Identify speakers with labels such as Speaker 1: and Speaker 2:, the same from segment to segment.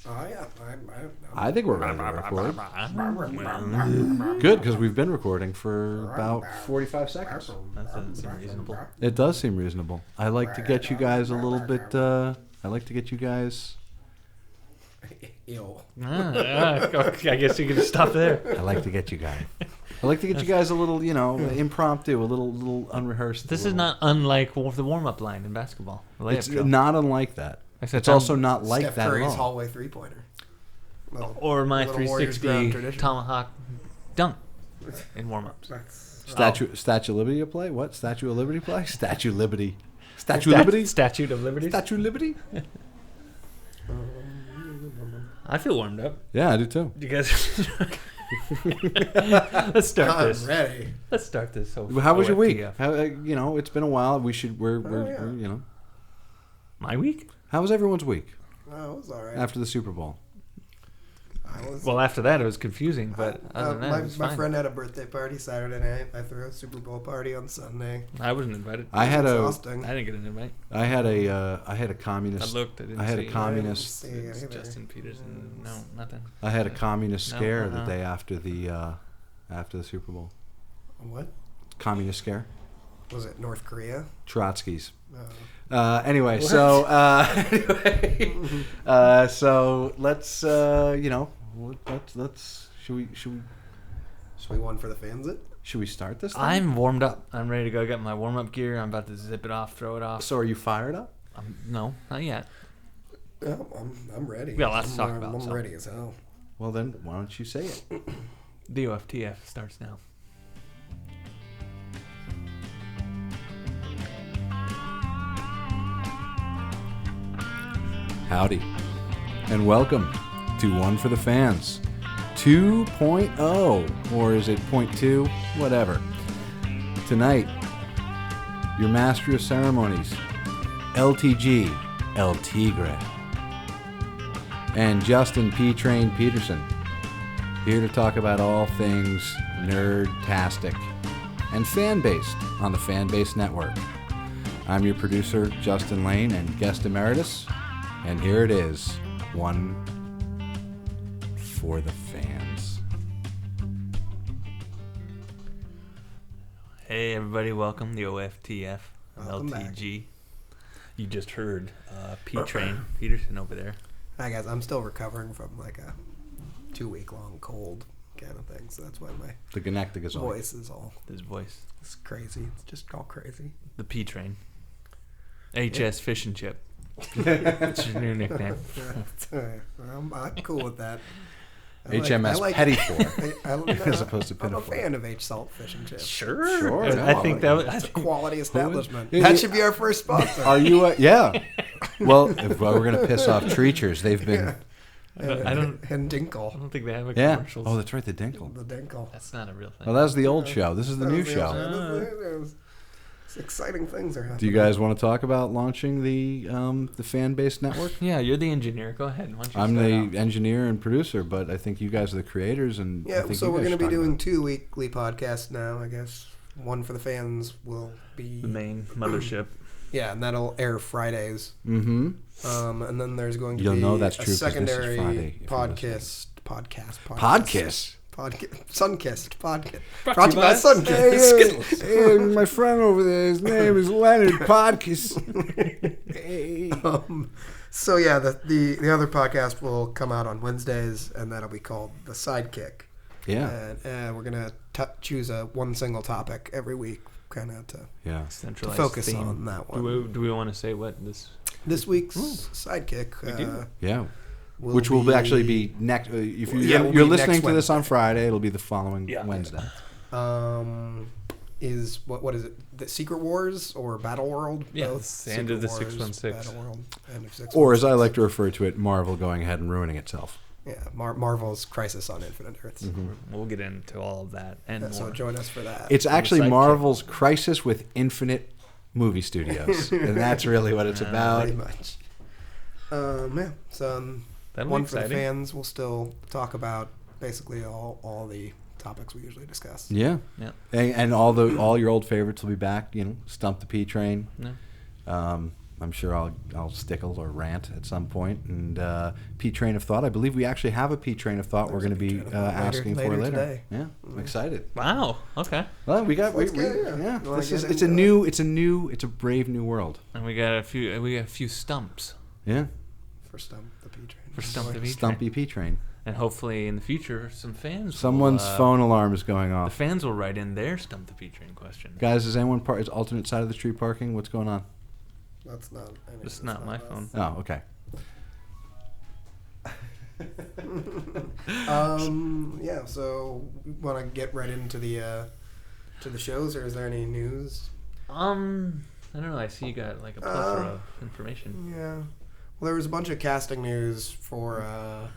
Speaker 1: Oh, yeah.
Speaker 2: I think we're ready to record. Good, because we've been recording for about 45 seconds.
Speaker 3: That doesn't seem reasonable.
Speaker 2: It does seem reasonable. I like to get you guys a little bit, I like to get you guys...
Speaker 1: Ew.
Speaker 3: Okay, I guess you can stop there.
Speaker 2: I like to get you guys. I like to get you guys a little, impromptu, a little unrehearsed.
Speaker 3: This is not unlike the warm-up line in basketball.
Speaker 2: It's not unlike that.
Speaker 3: Except
Speaker 2: it's also not like
Speaker 1: Steph
Speaker 2: that
Speaker 1: Curry's
Speaker 2: at all.
Speaker 1: hallway three-pointer.
Speaker 3: Or my
Speaker 1: little Warriors
Speaker 3: 360
Speaker 1: tradition.
Speaker 3: tomahawk dunk in warm-ups.
Speaker 2: Statue of Liberty play? What? Statue of Liberty play? Statue of Liberty. Statue of Liberty?
Speaker 3: Statute of Liberty.
Speaker 2: Statue of Liberty?
Speaker 3: I feel warmed up.
Speaker 2: Yeah, I do too.
Speaker 3: You guys... Let's start this.
Speaker 1: I'm ready.
Speaker 3: Let's start this.
Speaker 2: How was your week?
Speaker 3: O.F.T.F.
Speaker 2: How, it's been a while. We're
Speaker 3: My week?
Speaker 2: How was everyone's week
Speaker 1: Oh, it was all right.
Speaker 2: after the Super Bowl?
Speaker 3: Well, after that, it was confusing, but other than that, it was
Speaker 1: my
Speaker 3: fine.
Speaker 1: friend had a birthday party Saturday night. I threw a Super Bowl party on Sunday.
Speaker 3: I wasn't invited.
Speaker 2: I
Speaker 1: Exhausting.
Speaker 3: I didn't get an invite.
Speaker 2: had a communist.
Speaker 3: I looked. I didn't
Speaker 2: I had
Speaker 3: see
Speaker 2: a
Speaker 3: it.
Speaker 2: communist.
Speaker 1: I didn't see it either.
Speaker 3: Justin Peterson. No, nothing.
Speaker 2: I had a communist
Speaker 3: No,
Speaker 2: scare the day after the Super Bowl.
Speaker 1: What?
Speaker 2: Communist scare.
Speaker 1: Was it North Korea?
Speaker 2: Trotsky's.
Speaker 1: Oh.
Speaker 2: Anyway,
Speaker 1: What?
Speaker 2: so so let's
Speaker 1: Should we one for the fans it?
Speaker 2: should we start this thing?
Speaker 3: I'm warmed up. I'm ready to go get my warm-up gear. I'm about to zip it off, throw it off.
Speaker 2: So are you fired up?
Speaker 3: No, not yet.
Speaker 1: Yeah, I'm ready.
Speaker 3: We got lots to talk about,
Speaker 1: I'm
Speaker 3: so.
Speaker 1: ready as hell.
Speaker 2: Well then, why don't you say it?
Speaker 3: The O.F.T.F. starts now.
Speaker 2: Howdy, and welcome to One for the Fans 2.0, or is it 0.2? Whatever. Tonight, your master of ceremonies, LTG, El Tigre, and Justin P-Train Peterson, here to talk about all things nerd-tastic and fan-based on the Fanbased Network. I'm your producer, Justin Lane, and guest emeritus. And here it is, One for the Fans.
Speaker 3: Hey, everybody. Welcome. The O.F.T.F.
Speaker 1: Welcome
Speaker 3: LTG. You just heard P-Train Peterson over there.
Speaker 1: Hi guys, I'm still recovering from like a 2-week-long cold kind of thing, so that's why my
Speaker 2: The Galactic is on.
Speaker 1: voice is all
Speaker 3: His voice.
Speaker 1: it's crazy. It's just all crazy.
Speaker 3: The P-Train. HS Fish and Chip. That's your new nickname.
Speaker 1: I'm cool with that.
Speaker 2: HMS Pettifor, as
Speaker 1: I'm
Speaker 2: opposed to
Speaker 1: a
Speaker 2: Pinafore.
Speaker 1: fan of H Salt Fish and Chips.
Speaker 2: Sure.
Speaker 3: I think that was...
Speaker 1: It's a quality establishment.
Speaker 2: Who is-
Speaker 1: That should be our first sponsor.
Speaker 2: Are you? Yeah. Well, if we're gonna piss off Treachers, they've been.
Speaker 3: I don't
Speaker 1: And Dinkle.
Speaker 3: think they have a
Speaker 2: Yeah.
Speaker 3: commercials.
Speaker 2: Oh, that's right, the Dinkle.
Speaker 1: The Dinkle.
Speaker 3: That's not a real thing.
Speaker 2: Well, that was the old show. This is the new show.
Speaker 1: Exciting things are happening.
Speaker 2: Do you guys want to talk about launching the fan-based network?
Speaker 3: Yeah, you're the engineer. Go ahead. Why don't you
Speaker 2: I'm
Speaker 3: start
Speaker 2: the
Speaker 3: out?
Speaker 2: engineer and producer, but I think you guys are the creators, and I
Speaker 1: Yeah,
Speaker 2: think
Speaker 1: so
Speaker 2: you
Speaker 1: we're
Speaker 2: guys
Speaker 1: going to be
Speaker 2: should talk
Speaker 1: doing
Speaker 2: about
Speaker 1: 2 weekly podcasts now, I guess. One for the fans will be...
Speaker 3: The main mothership.
Speaker 1: Yeah, and that'll air Fridays.
Speaker 2: it. Mm-hmm.
Speaker 1: And then there's going to
Speaker 2: You'll
Speaker 1: be
Speaker 2: know that's
Speaker 1: a
Speaker 2: true 'cause this is
Speaker 1: secondary
Speaker 2: Friday, if you're
Speaker 1: podcast. Sunkissed podcast. Brought to you by Sunkissed.
Speaker 2: Hey, my friend over there, his name is Leonard Podkiss.
Speaker 1: So yeah, the other podcast will come out on Wednesdays, and that'll be called the Sidekick.
Speaker 2: Yeah.
Speaker 1: And we're gonna choose one single topic every week, kind of to
Speaker 3: Centralized
Speaker 1: focus
Speaker 3: theme.
Speaker 1: on that one.
Speaker 3: Do we want to say what this...
Speaker 1: This week's Sidekick.
Speaker 2: Yeah. Which will actually be next. If you're
Speaker 1: be
Speaker 2: listening
Speaker 1: next
Speaker 2: to this on Friday, it'll be the following Wednesday.
Speaker 1: Is what is it? The Secret Wars or Battleworld?
Speaker 3: Yeah,
Speaker 1: Both.
Speaker 3: it's the end of the
Speaker 1: Secret Wars,
Speaker 3: 616.
Speaker 1: Battleworld, end of 616.
Speaker 2: Or as I like to refer to it, Marvel going ahead and ruining itself.
Speaker 1: Yeah, Marvel's Crisis on Infinite Earths.
Speaker 2: Mm-hmm.
Speaker 3: We'll get into all of that and
Speaker 1: Yeah, so
Speaker 3: more.
Speaker 1: join us for that.
Speaker 2: It's actually
Speaker 3: Sidekick.
Speaker 2: Marvel's Crisis with Infinite Movie Studios, and that's really what it's about.
Speaker 1: Pretty much. Yeah. So
Speaker 3: That'll
Speaker 1: one
Speaker 3: be
Speaker 1: for the
Speaker 3: exciting.
Speaker 1: fans. We'll still talk about basically all the topics we usually discuss.
Speaker 2: Yeah,
Speaker 3: Yeah.
Speaker 2: and all your old favorites will be back. Stump the P Train.
Speaker 3: Yeah.
Speaker 2: I'm sure I'll stickle or rant at some point. And P Train of Thought. I believe we actually have a P Train of Thought we're going to be asking for later.
Speaker 1: Today.
Speaker 2: Yeah, I'm excited.
Speaker 3: Wow. Okay.
Speaker 2: Well, we got
Speaker 1: yeah.
Speaker 2: it's a brave new world.
Speaker 3: And we got a few stumps.
Speaker 2: Yeah.
Speaker 1: For Stump the P Train.
Speaker 3: For Stump the P Train.
Speaker 2: Stumpy P Train.
Speaker 3: And hopefully in the future, some fans.
Speaker 2: Someone's phone alarm is going
Speaker 3: The
Speaker 2: off.
Speaker 3: fans will write in their Stump the P Train question.
Speaker 2: Guys, is anyone is alternate side of the street parking? What's going on?
Speaker 1: That's not.
Speaker 3: It's not my phone.
Speaker 2: Oh, okay.
Speaker 1: Yeah. So, want to get right into the shows, or is there any news?
Speaker 3: I don't know. I see you got like a plethora of information.
Speaker 1: Yeah. Well, there was a bunch of casting news for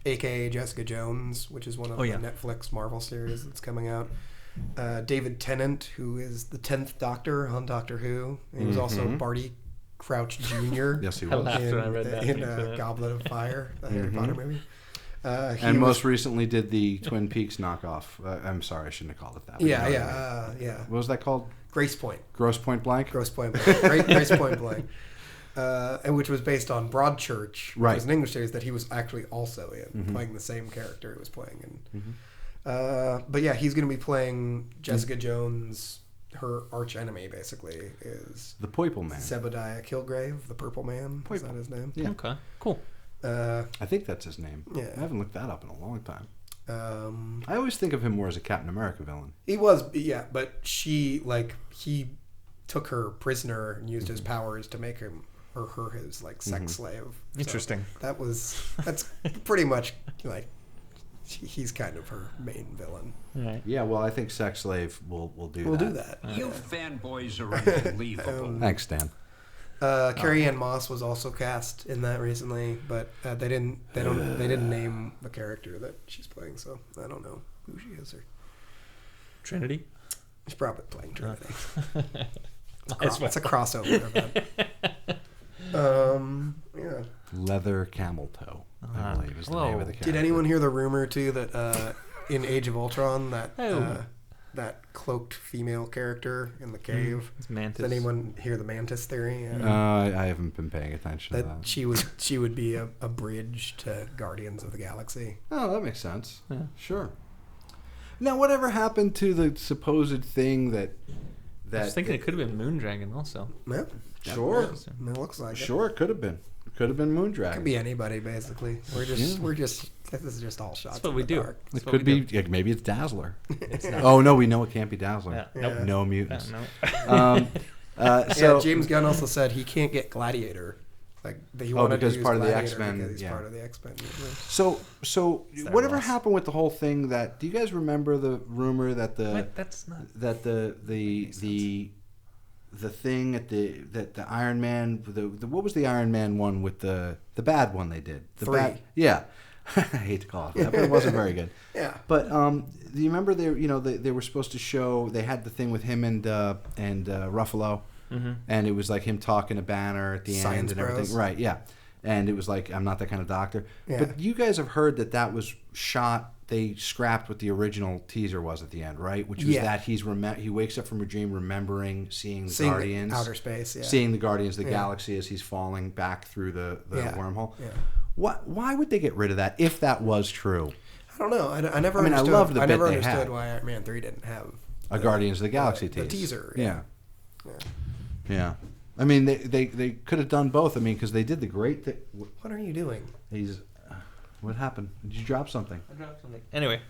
Speaker 1: AKA Jessica Jones, which is one of the Netflix Marvel series that's coming out. David Tennant, who is the 10th Doctor on Doctor Who. He was also Barty Crouch Jr.
Speaker 2: Yes, he
Speaker 3: I
Speaker 2: was.
Speaker 3: laughed when I read that.
Speaker 1: In Goblet of Fire, the Harry Potter movie.
Speaker 2: And most recently did the Twin Peaks knockoff. I'm sorry, I shouldn't have called it that.
Speaker 1: Yeah.
Speaker 2: What was that called?
Speaker 1: Grace Point.
Speaker 2: Gross Point Blank?
Speaker 1: Gross Point Blank. Grace Point Blank. And which was based on Broadchurch, which was an English series that he was actually also in, playing the same character he was playing in. But yeah, he's going to be playing Jessica Jones. Her arch enemy, basically, is
Speaker 2: the Purple Man.
Speaker 1: Zebediah Kilgrave, the Purple Man. Is that his name?
Speaker 2: Yeah.
Speaker 3: Okay, cool.
Speaker 2: I think that's his name.
Speaker 1: Yeah.
Speaker 2: I haven't looked that up in a long time. I always think of him more as a Captain America villain.
Speaker 1: He was, yeah, but he took her prisoner and used his powers to make him or her his sex slave.
Speaker 3: Interesting.
Speaker 1: So that's pretty much he's kind of her main villain.
Speaker 3: Right.
Speaker 2: Yeah, well, I think Sex Slave will do that.
Speaker 1: We'll do that.
Speaker 4: You fanboys are unbelievable.
Speaker 2: Thanks, Dan.
Speaker 1: Carrie Ann Moss was also cast in that recently, but they didn't name the character that she's playing, so I don't know who she is. Or
Speaker 3: Trinity?
Speaker 1: She's probably playing Trinity. It's a crossover event. Yeah.
Speaker 2: Leather Camel Toe, I believe is the name of the character.
Speaker 1: Did anyone hear the rumor too that in Age of Ultron that cloaked female character in the cave?
Speaker 3: It's Mantis.
Speaker 1: Did anyone hear the Mantis theory?
Speaker 2: I haven't been paying attention to that.
Speaker 1: She would be a bridge to Guardians of the Galaxy.
Speaker 2: Oh, that makes sense. Yeah. Sure. Now, whatever happened to the supposed thing that
Speaker 3: I was thinking it could have been Moondragon also.
Speaker 1: Yeah.
Speaker 2: Sure.
Speaker 1: It looks like it.
Speaker 2: Sure, it could have been. It could have been Moondragon.
Speaker 1: Could be anybody, basically. We're just this is just all shots.
Speaker 3: That's what we do.
Speaker 2: It could be. Yeah, maybe it's Dazzler. It's not. Oh no, we know it can't be Dazzler.
Speaker 3: Yeah. Nope.
Speaker 2: No mutants.
Speaker 3: No.
Speaker 2: So
Speaker 1: James Gunn also said he can't get Gladiator. He wanted
Speaker 2: because
Speaker 1: to use
Speaker 2: part of the
Speaker 1: Gladiator
Speaker 2: X-Men,
Speaker 1: because he's
Speaker 2: yeah.
Speaker 1: part of the X-Men.
Speaker 2: So whatever happened with the whole thing that? Do you guys remember the rumor that
Speaker 3: That's not.
Speaker 2: that the thing at the Iron Man what was the Iron Man one with the bad one they did?
Speaker 1: Three.
Speaker 2: Yeah. I hate to call it that, but it wasn't very good.
Speaker 1: Yeah.
Speaker 2: But do you remember they were supposed to show, they had the thing with him and Ruffalo, and it was like him talking to Banner at the
Speaker 1: Science
Speaker 2: end and everything.
Speaker 1: Bros.
Speaker 2: Right, yeah. And it was like, I'm not that kind of doctor.
Speaker 1: Yeah.
Speaker 2: But you guys have heard that was shot, they scrapped what the original teaser was at the end, right? Which was that he wakes up from a dream remembering seeing the Guardians.
Speaker 1: Outer space, yeah.
Speaker 2: Seeing the Guardians of the Galaxy as he's falling back through the wormhole.
Speaker 1: Yeah.
Speaker 2: Why would they get rid of that if that was true?
Speaker 1: I don't know. I never.
Speaker 2: I mean, I
Speaker 1: understood,
Speaker 2: love the bit
Speaker 1: I never
Speaker 2: they
Speaker 1: understood
Speaker 2: had.
Speaker 1: why Iron Man 3 didn't have
Speaker 2: A Guardians of the Galaxy
Speaker 1: teaser.
Speaker 2: Yeah. I mean, they could have done both. I mean, because they did the great thing.
Speaker 1: What are you doing?
Speaker 2: What happened? Did you drop something?
Speaker 3: I dropped something. Anyway.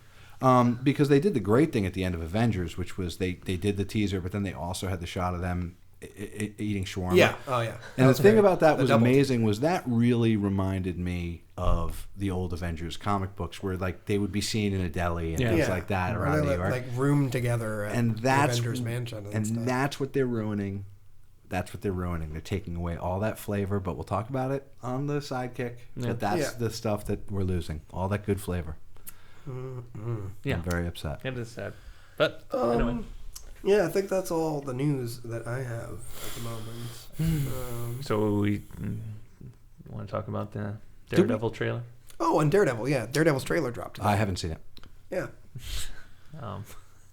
Speaker 2: Because they did the great thing at the end of Avengers, which was they did the teaser, but then they also had the shot of them eating shawarma.
Speaker 1: Yeah. Oh, yeah.
Speaker 2: And the thing about that was amazing was that really reminded me of the old Avengers comic books where they would be seen in a deli and things like that around New York.
Speaker 1: Room together at Avengers Mansion.
Speaker 2: And that's what they're ruining. That's what they're ruining. They're taking away all that flavor, but we'll talk about it on the Sidekick. Yeah. But that's the stuff that we're losing. All that good flavor.
Speaker 1: Mm-hmm.
Speaker 3: Yeah.
Speaker 2: I'm very upset.
Speaker 3: It is sad. But anyway.
Speaker 1: Yeah, I think that's all the news that I have at the moment.
Speaker 3: So we want to talk about the Daredevil trailer?
Speaker 1: Oh, and Daredevil, yeah. Daredevil's trailer dropped today.
Speaker 2: I haven't seen it.
Speaker 1: Yeah.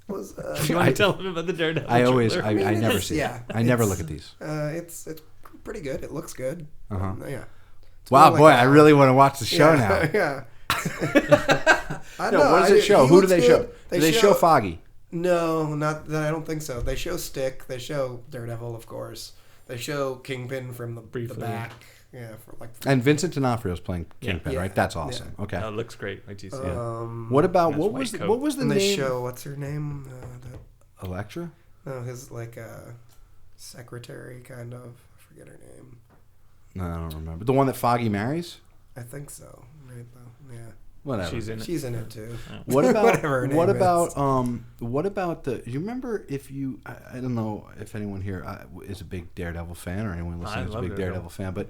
Speaker 3: You want to tell them about the Daredevil
Speaker 2: I
Speaker 3: trailer?
Speaker 2: never see it.
Speaker 1: Yeah.
Speaker 2: I never look at these.
Speaker 1: It's pretty good. It looks good. Yeah. It's
Speaker 2: Wow,
Speaker 1: more
Speaker 2: boy,
Speaker 1: like
Speaker 2: I really want to watch the show now.
Speaker 1: Yeah.
Speaker 2: What does it show? Who do they show? Do they show Foggy?
Speaker 1: No, not that. I don't think so. They show Stick. They show Daredevil, of course. They show Kingpin from the back. Yeah,
Speaker 2: and Vincent D'Onofrio's playing Kingpin, right? That's awesome.
Speaker 3: Yeah.
Speaker 2: Okay.
Speaker 3: That looks great. Like you see.
Speaker 2: What about what was the name?
Speaker 1: They show what's her name?
Speaker 2: Electra?
Speaker 1: No, his secretary kind of. I forget her name.
Speaker 2: No, I don't remember. The one that Foggy marries?
Speaker 1: I think so. Right though. Yeah.
Speaker 2: Whatever.
Speaker 1: She's in it too.
Speaker 2: What about
Speaker 1: whatever her name
Speaker 2: what about the? You remember if you? I don't know if anyone here is a big Daredevil fan or anyone listening is a big Daredevil fan, but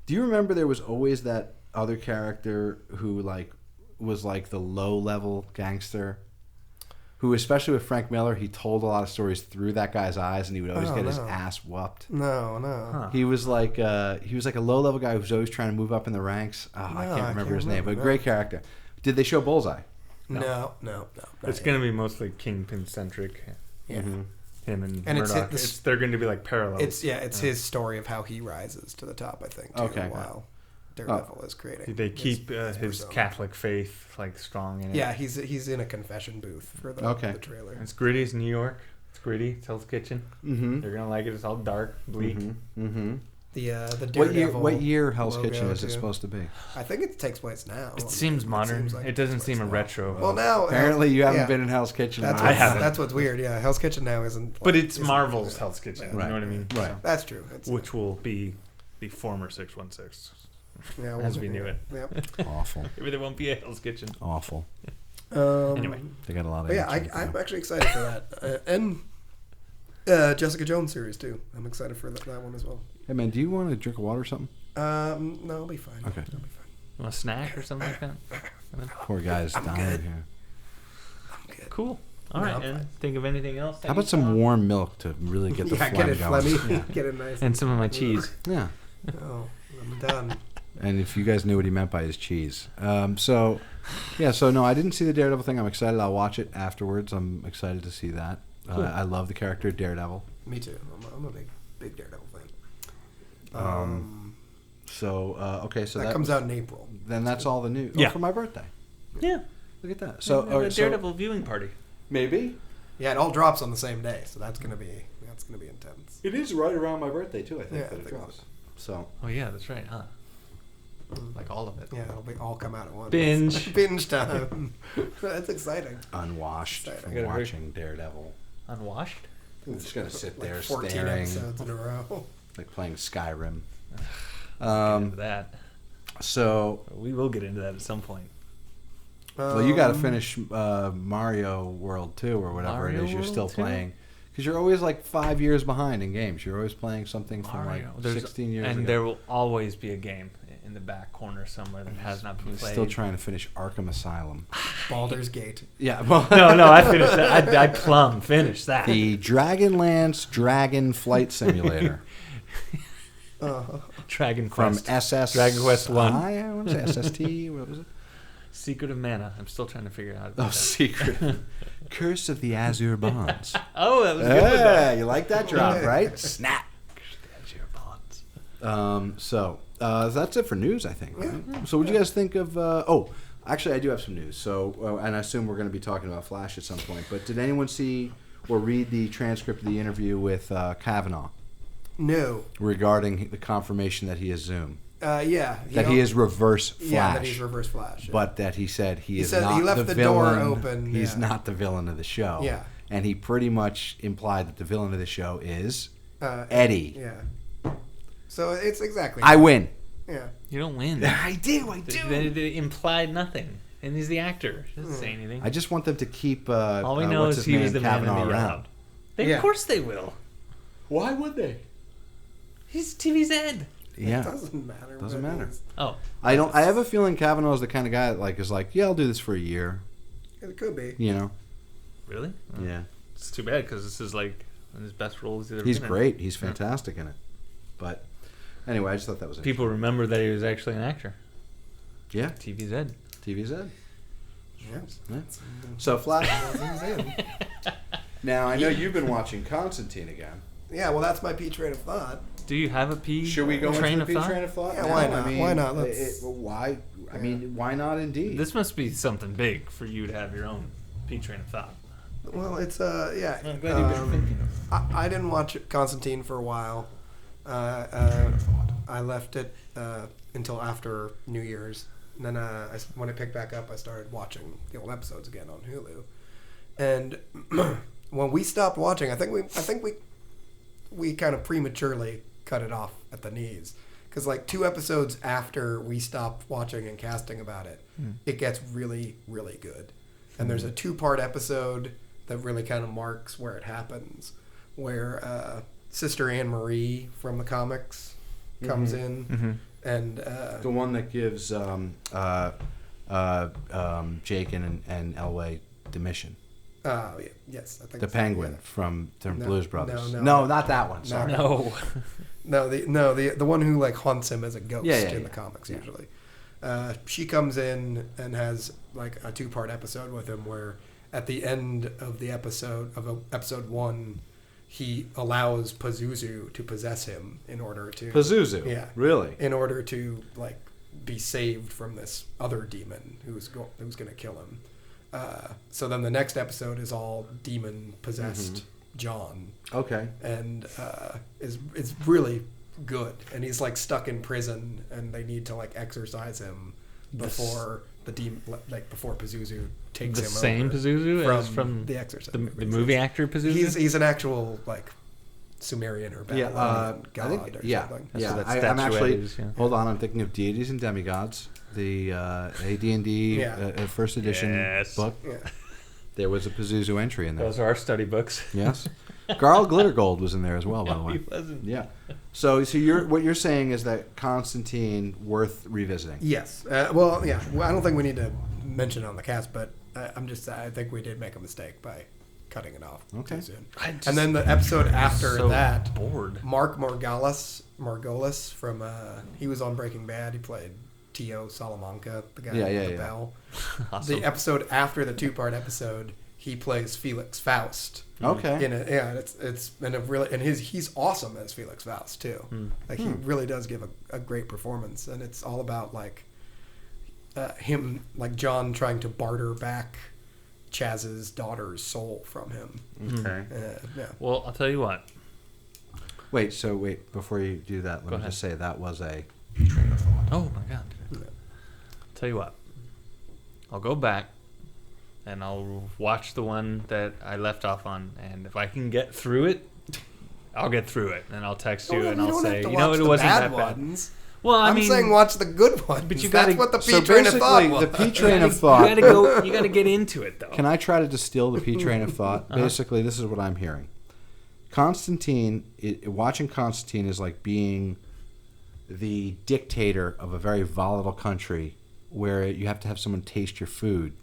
Speaker 2: do you remember there was always that other character who was the low level gangster? Who, especially with Frank Miller, he told a lot of stories through that guy's eyes, and he would always get his ass whooped.
Speaker 1: No.
Speaker 2: Huh. He was like a low level guy who was always trying to move up in the ranks. I can't remember his name, but a great character. Did they show Bullseye?
Speaker 1: No.
Speaker 3: It's going to be mostly Kingpin centric.
Speaker 1: Yeah.
Speaker 3: Mm-hmm. Him and
Speaker 1: Murdoch.
Speaker 3: They're going to be like parallels.
Speaker 1: It's his story of how he rises to the top. I think. Too, while Daredevil is creating.
Speaker 3: They keep his Catholic faith strong in it.
Speaker 1: Yeah, he's in a confession booth for the trailer.
Speaker 3: It's gritty. It's New York. It's gritty. It's Hell's Kitchen. Mm-hmm. They're gonna like it. It's all dark, bleak.
Speaker 2: Mm-hmm.
Speaker 1: The Daredevil.
Speaker 2: What year Hell's Kitchen is it supposed to be?
Speaker 1: I think it takes place now.
Speaker 3: It seems modern. It doesn't seem a retro.
Speaker 1: Well, now
Speaker 2: apparently you haven't been in Hell's Kitchen.
Speaker 3: I haven't.
Speaker 1: That's what's weird. Yeah, Hell's Kitchen now isn't.
Speaker 3: But it's Marvel's Hell's Kitchen.
Speaker 2: Right.
Speaker 3: You know what I mean?
Speaker 2: Right.
Speaker 3: So,
Speaker 1: that's true.
Speaker 3: Which will be the former 616.
Speaker 1: Yeah,
Speaker 3: as we knew it.
Speaker 1: Yep.
Speaker 2: Awful.
Speaker 3: Maybe there won't be a Hell's Kitchen.
Speaker 2: Awful.
Speaker 3: Anyway,
Speaker 2: they got a lot of.
Speaker 1: I'm actually excited for that, and Jessica Jones series too. I'm excited for that one as well.
Speaker 2: Hey man, do you want a drink of water or something?
Speaker 1: No, I'll be fine.
Speaker 2: Okay.
Speaker 1: I'll be fine.
Speaker 3: You want a snack or something like that?
Speaker 2: Poor guy's dying here.
Speaker 1: I'm good.
Speaker 3: Cool. All right, and think of anything else?
Speaker 2: How about some warm milk to really get the phlegm
Speaker 1: get it
Speaker 2: going?
Speaker 1: phlegmy. Get it nice.
Speaker 3: And some of my cheese.
Speaker 2: Yeah.
Speaker 1: Oh, I'm done.
Speaker 2: And if you guys knew what he meant by his cheese. So no, I didn't see the Daredevil thing. I'm excited. I'll watch it afterwards. I'm excited to see that.
Speaker 3: Cool.
Speaker 2: I love the character Daredevil.
Speaker 1: Me too. I'm a big Daredevil fan.
Speaker 2: So that
Speaker 1: comes out in April.
Speaker 2: Then that's all the news.
Speaker 3: Yeah.
Speaker 2: For my birthday.
Speaker 3: Yeah.
Speaker 2: Look at that.
Speaker 3: So a Daredevil viewing party.
Speaker 2: Maybe.
Speaker 1: Yeah, it all drops on the same day, so that's gonna be intense.
Speaker 2: It is right around my birthday too. I think
Speaker 1: Yeah,
Speaker 2: that
Speaker 1: I
Speaker 2: it
Speaker 1: think
Speaker 2: drops. So.
Speaker 3: Oh yeah, that's right, huh? Like all of it.
Speaker 1: Yeah, it'll all come out at once.
Speaker 3: Binge
Speaker 1: time. That's exciting.
Speaker 2: Unwashed
Speaker 1: Exciting.
Speaker 2: from watching Daredevil.
Speaker 3: Unwashed?
Speaker 2: I'm just gonna sit there
Speaker 1: 14
Speaker 2: staring,
Speaker 1: episodes in a row.
Speaker 2: like playing Skyrim.
Speaker 3: Get into that.
Speaker 2: So
Speaker 3: we will get into that at some point.
Speaker 2: Well, you got to finish Mario World 2 or whatever
Speaker 3: Mario
Speaker 2: it is you're
Speaker 3: World
Speaker 2: still
Speaker 3: 2?
Speaker 2: playing. Because you're always like 5 years behind in games. You're always playing something from like 16 years ago.
Speaker 3: And there will always be a game in the back corner somewhere that has not been played.
Speaker 2: Still trying to finish Arkham Asylum.
Speaker 1: Baldur's Gate.
Speaker 2: Yeah, well,
Speaker 3: no, I finished that. I finished that.
Speaker 2: The Dragonlance Dragon Flight Simulator.
Speaker 3: Dragon
Speaker 2: From
Speaker 3: Quest.
Speaker 2: SS.
Speaker 3: Dragon Quest 1.
Speaker 2: What was it? SST? What was it?
Speaker 3: Secret of Mana. I'm still trying to figure out how to do
Speaker 2: Oh,
Speaker 3: that.
Speaker 2: Secret. Curse of the Azure Bonds.
Speaker 3: Oh, that was good. With
Speaker 2: Yeah,
Speaker 3: that.
Speaker 2: you like that drop, right? Snap.
Speaker 3: Azure Bonds.
Speaker 2: So that's it for news, I think. Right? So what do you guys think of... actually, I do have some news. So, and I assume we're going to be talking about Flash at some point. But did anyone see or read the transcript of the interview with Kavanaugh?
Speaker 1: No.
Speaker 2: Regarding the confirmation that he is Zoom.
Speaker 1: Yeah.
Speaker 2: That he is Reverse Flash.
Speaker 1: Yeah, that he's Reverse Flash. Yeah.
Speaker 2: But that he said he
Speaker 1: said
Speaker 2: not
Speaker 1: he left
Speaker 2: the
Speaker 1: the door
Speaker 2: villain.
Speaker 1: open,
Speaker 2: He's
Speaker 1: yeah.
Speaker 2: not the villain of the show.
Speaker 1: Yeah.
Speaker 2: And he pretty much implied that the villain of the show is Eddie.
Speaker 1: Yeah. So it's exactly.
Speaker 2: I win.
Speaker 1: Yeah.
Speaker 3: You don't win.
Speaker 2: I do.
Speaker 3: They implied nothing. And he's the actor. He doesn't say anything.
Speaker 2: I just want them to keep.
Speaker 3: All we know is he was the man in the yard.
Speaker 1: Yeah.
Speaker 3: Of course they will.
Speaker 2: Why would they?
Speaker 3: He's TV's Ed.
Speaker 2: Yeah.
Speaker 1: It doesn't matter.
Speaker 2: Doesn't matter.
Speaker 3: Oh.
Speaker 2: I don't. I have a feeling Kavanaugh's the kind of guy that is like, yeah, I'll do this for a year.
Speaker 1: It could be.
Speaker 2: You know.
Speaker 3: Really? Oh.
Speaker 2: Yeah.
Speaker 3: It's too bad because this is like one of his best roles he's ever
Speaker 2: He's
Speaker 3: been
Speaker 2: great.
Speaker 3: in.
Speaker 2: He's fantastic in it. But anyway, I just thought that was
Speaker 3: People remember that he was actually an actor.
Speaker 2: Yeah.
Speaker 3: TV's Ed.
Speaker 2: TV's Ed.
Speaker 1: Yeah.
Speaker 2: So Flash. Now I know you've been watching Constantine again.
Speaker 1: Yeah, well, that's my P train of thought.
Speaker 3: Do you have a P?
Speaker 2: Should we go
Speaker 3: train
Speaker 2: into the
Speaker 3: of
Speaker 2: P
Speaker 3: thought?
Speaker 2: train of thought?
Speaker 1: Yeah,
Speaker 2: now?
Speaker 1: why not?
Speaker 2: I mean,
Speaker 1: Why not?
Speaker 2: Why? I mean, why not? Indeed.
Speaker 3: This must be something big for you to have your own P train of thought.
Speaker 1: Well, it's yeah.
Speaker 3: I'm glad you've been thinking of it.
Speaker 1: I didn't watch Constantine for a while. I left it until after New Year's. And then when I picked back up, I started watching the old episodes again on Hulu. And when we stopped watching, I think we kind of prematurely cut it off at the knees. Because like 2 episodes after we stopped watching and casting about it, it gets really, really good. And there's a 2-part episode that really kind of marks where it happens, where Sister Anne Marie from the comics comes in, and
Speaker 2: the one that gives Jake and Elway the mission.
Speaker 1: Yes, I think
Speaker 2: The
Speaker 1: so,
Speaker 2: Penguin
Speaker 1: yeah.
Speaker 2: from
Speaker 1: No,
Speaker 2: Blues Brothers.
Speaker 1: no.
Speaker 2: No, not that one. Sorry.
Speaker 3: No.
Speaker 1: The one who like haunts him as a ghost in the
Speaker 2: yeah.
Speaker 1: comics usually. She comes in and has like a 2-part episode with him where at the end of the episode episode 1, he allows Pazuzu to possess him in order to
Speaker 2: Pazuzu.
Speaker 1: Yeah,
Speaker 2: Really?
Speaker 1: in order to like be saved from this other demon who's going to kill him. So then the next episode is all demon possessed John.
Speaker 2: Okay.
Speaker 1: And is really good. And he's like stuck in prison, and they need to like exorcise him before before Pazuzu takes
Speaker 3: The
Speaker 1: him
Speaker 3: same
Speaker 1: over
Speaker 3: Pazuzu
Speaker 1: from
Speaker 3: as from
Speaker 1: the Exorcist.
Speaker 3: the
Speaker 1: movies.
Speaker 3: movie actor Pazuzu?
Speaker 1: He's an actual like Sumerian or Babylonian god
Speaker 2: I think,
Speaker 1: or
Speaker 2: yeah,
Speaker 1: something.
Speaker 3: That's what that
Speaker 2: I'm
Speaker 3: statuette
Speaker 2: actually.
Speaker 3: is, yeah.
Speaker 2: Hold on, I'm thinking of Deities and Demigods, the AD&D first edition
Speaker 3: Yes.
Speaker 2: book.
Speaker 1: Yeah.
Speaker 2: There was a Pazuzu entry in there.
Speaker 3: Those are our study books.
Speaker 2: Yes. Garl Glittergold was in there as well, by the
Speaker 3: No,
Speaker 2: way.
Speaker 3: he wasn't.
Speaker 2: Yeah. So what you're saying is that Constantine worth revisiting.
Speaker 1: Yes. Well, yeah. Well, I don't think we need to mention it on the cast, but I think we did make a mistake by cutting it off
Speaker 2: Okay.
Speaker 1: too soon.
Speaker 3: I just-
Speaker 1: And then the episode after
Speaker 3: so
Speaker 1: that,
Speaker 3: bored.
Speaker 1: Mark Margolis from he was on Breaking Bad. He played Tio Salamanca, the guy with the bell.
Speaker 3: Awesome.
Speaker 1: The episode after the 2-part episode, he plays Felix Faust.
Speaker 2: Okay.
Speaker 1: He's awesome as Felix Faust too. Like he really does give a great performance, and it's all about like him, like John trying to barter back Chaz's daughter's soul from him.
Speaker 2: Okay.
Speaker 1: Yeah.
Speaker 3: Well, I'll tell you what.
Speaker 2: Wait, before you do that, let me
Speaker 3: ahead.
Speaker 2: just say that was a
Speaker 3: Oh my God. Tell you what. I'll go back and I'll watch the one that I left off on, and if I can get through it, I'll get through it, and I'll text you and I'll say, you know, it wasn't that bad.
Speaker 1: Ones.
Speaker 3: Well,
Speaker 1: I'm saying watch the good ones.
Speaker 3: But you
Speaker 1: That's
Speaker 3: gotta-
Speaker 1: what the
Speaker 2: so
Speaker 1: P train of thought
Speaker 2: basically,
Speaker 1: was.
Speaker 2: the P train of thought.
Speaker 3: You gotta get into it though.
Speaker 2: Can I try to distill the P train of thought? Basically, this is what I'm hearing. Constantine, watching Constantine is like being the dictator of a very volatile country where you have to have someone taste your food.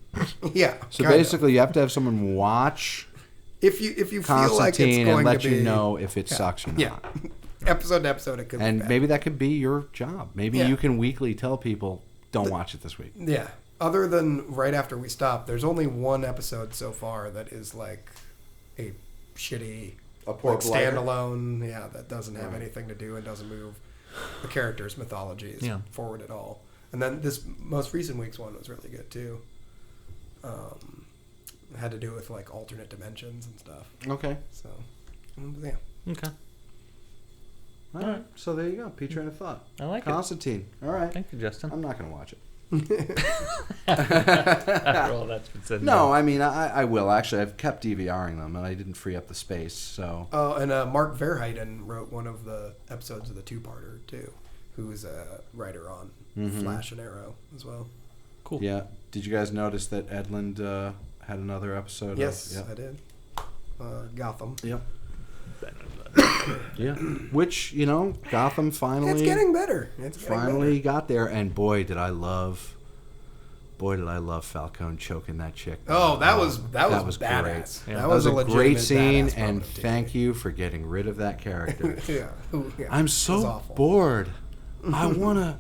Speaker 1: Yeah.
Speaker 2: So
Speaker 1: kind of.
Speaker 2: basically, you have to have someone watch
Speaker 1: if you feel like it's
Speaker 2: Constantine
Speaker 1: going
Speaker 2: and let
Speaker 1: to be,
Speaker 2: you know if it sucks or not.
Speaker 1: Yeah. Episode to episode, it could be
Speaker 2: And
Speaker 1: bad.
Speaker 2: maybe that could be your job. Maybe you can weekly tell people, don't watch it this week.
Speaker 1: Yeah. Other than right after we stopped, there's only one episode so far that is like a shitty
Speaker 2: poor
Speaker 1: standalone. Yeah, that doesn't have anything to do and doesn't move the character's mythologies forward at all. And then this most recent week's one was really good too. It had to do with like alternate dimensions and stuff.
Speaker 2: Okay.
Speaker 1: So, yeah.
Speaker 3: Okay.
Speaker 2: All right. So there you go. P train of thought.
Speaker 3: I like it.
Speaker 2: Constantine. All right.
Speaker 3: Thank you, Justin.
Speaker 2: I'm not going to watch it.
Speaker 3: After all that's been said.
Speaker 2: No, I mean, I will. Actually, I've kept DVRing them, and I didn't free up the space, so...
Speaker 1: Oh, and Mark Verheiden wrote one of the episodes of the 2-parter, too, who's a writer on Flash and Arrow as well.
Speaker 3: Cool.
Speaker 2: Yeah. Did you guys notice that Edlund had another episode?
Speaker 1: Yes, I did. Gotham.
Speaker 2: Yep. Yeah. Which, Gotham finally...
Speaker 1: It's getting better.
Speaker 2: Finally got there, and boy, did I love Falcone choking that chick.
Speaker 1: Oh, that was
Speaker 2: badass.
Speaker 1: badass.
Speaker 2: Great.
Speaker 1: Yeah.
Speaker 2: That was a great scene,
Speaker 1: badass
Speaker 2: and
Speaker 1: moment,
Speaker 2: thank you for getting rid of that character.
Speaker 1: yeah.
Speaker 2: I'm
Speaker 1: It was
Speaker 2: so
Speaker 1: awful.
Speaker 2: bored. I wanna.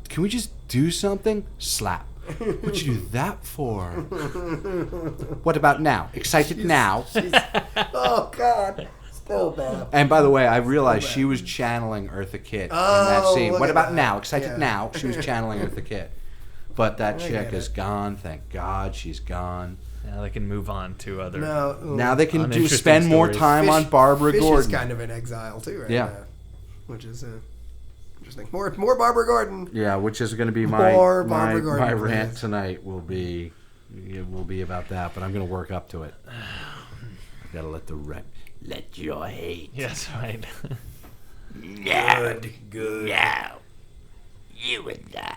Speaker 2: Can we just do something? Slap. What'd you do that for? What about now? Excited now?
Speaker 1: Oh God! So bad.
Speaker 2: And by the way, I realized she was channeling Eartha Kitt in that scene. What about now? Excited now? She was channeling Eartha Kitt. But that chick is gone. Thank God she's gone.
Speaker 3: Now they can move on to other.
Speaker 2: Now they can
Speaker 3: uninteresting
Speaker 2: spend more
Speaker 3: stories.
Speaker 2: time on Barbara
Speaker 1: Fish
Speaker 2: Gordon.
Speaker 1: is kind of in exile too right now, which is interesting. More Barbara Gordon.
Speaker 2: Yeah, which is going to be my rant tonight. Will be about that, but I'm going to work up to it. I got to let your hate.
Speaker 3: Yes, right.
Speaker 2: Good. Now, you and I.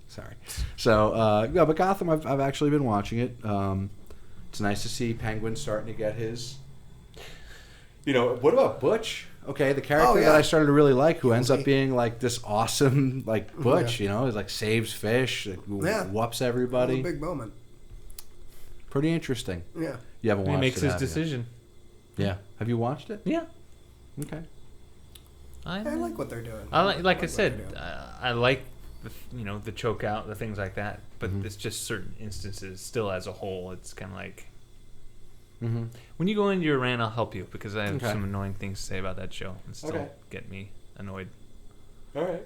Speaker 2: Sorry. So, yeah, but Gotham, I've actually been watching it. It's nice to see Penguin starting to get his. What about Butch? Okay, the character that I started to really like, who ends up being like this awesome, like Butch. He's like saves fish, whoops everybody.
Speaker 1: A big moment.
Speaker 2: Pretty interesting.
Speaker 1: Yeah.
Speaker 2: You haven't watched it?
Speaker 3: He makes his decision.
Speaker 2: Yeah. Have you watched it?
Speaker 3: Yeah.
Speaker 2: Okay.
Speaker 1: I like what they're doing.
Speaker 3: Like I said, I like the choke out, the things like that. But it's just certain instances. Still, as a whole, it's kind of like. When you go into your rant, I'll help you because I have some annoying things to say about that show and still get me annoyed.
Speaker 2: All right.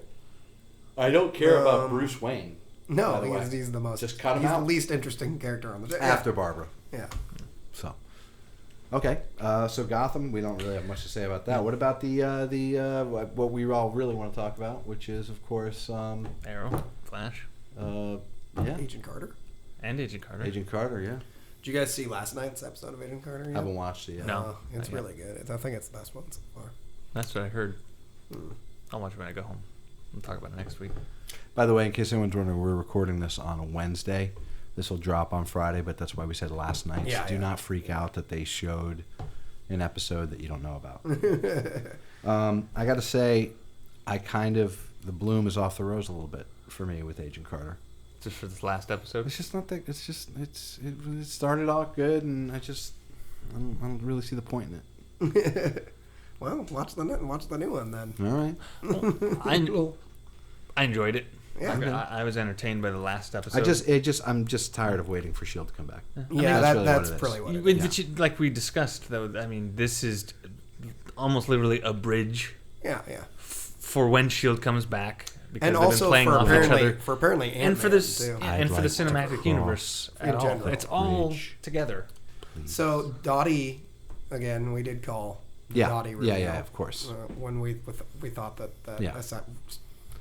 Speaker 2: I don't care about Bruce Wayne.
Speaker 1: No, he's the most.
Speaker 2: Just cut him
Speaker 1: out.
Speaker 2: out.
Speaker 1: He's the least interesting character on the show.
Speaker 2: After Barbara.
Speaker 1: Yeah.
Speaker 2: So. Okay. So Gotham, we don't really have much to say about that. What about what we all really want to talk about, which is of course
Speaker 3: Arrow, Flash,
Speaker 1: Agent Carter.
Speaker 3: And Agent Carter.
Speaker 2: Agent Carter, yeah.
Speaker 1: Did you guys see last night's episode of Agent Carter?
Speaker 2: Haven't watched it yet.
Speaker 3: No.
Speaker 1: It's really good. I think it's the best one so far.
Speaker 3: That's what I heard. I'll watch it when I go home. We'll talk about it next week.
Speaker 2: By the way, in case anyone's wondering, we're recording this on a Wednesday. This will drop on Friday, but that's why we said last night. So do not freak out that they showed an episode that you don't know about. I got to say, the bloom is off the rose a little bit for me with Agent Carter.
Speaker 3: Just for this last episode?
Speaker 2: It's just not that. It started off good, and I don't really see the point in it.
Speaker 1: Well, watch the new one then.
Speaker 2: All right.
Speaker 3: I enjoyed it.
Speaker 1: Yeah.
Speaker 3: I was entertained by the last episode.
Speaker 2: I'm just tired of waiting for S.H.I.E.L.D. to come back.
Speaker 1: That's really what it is.
Speaker 3: But like we discussed, though, I mean, this is almost literally a bridge.
Speaker 1: Yeah.
Speaker 3: For when S.H.I.E.L.D. comes back. Because
Speaker 1: and
Speaker 3: they've
Speaker 1: also
Speaker 3: been playing
Speaker 1: for
Speaker 3: off
Speaker 1: apparently,
Speaker 3: each other.
Speaker 1: For apparently Ant-Man
Speaker 3: and for this
Speaker 1: too.
Speaker 3: and for the cinematic universe
Speaker 1: in general.
Speaker 3: It's all
Speaker 2: Bridge.
Speaker 3: together.
Speaker 1: So Dottie, again, we did call Dottie reveal.
Speaker 2: Yeah, of course.
Speaker 1: When we thought that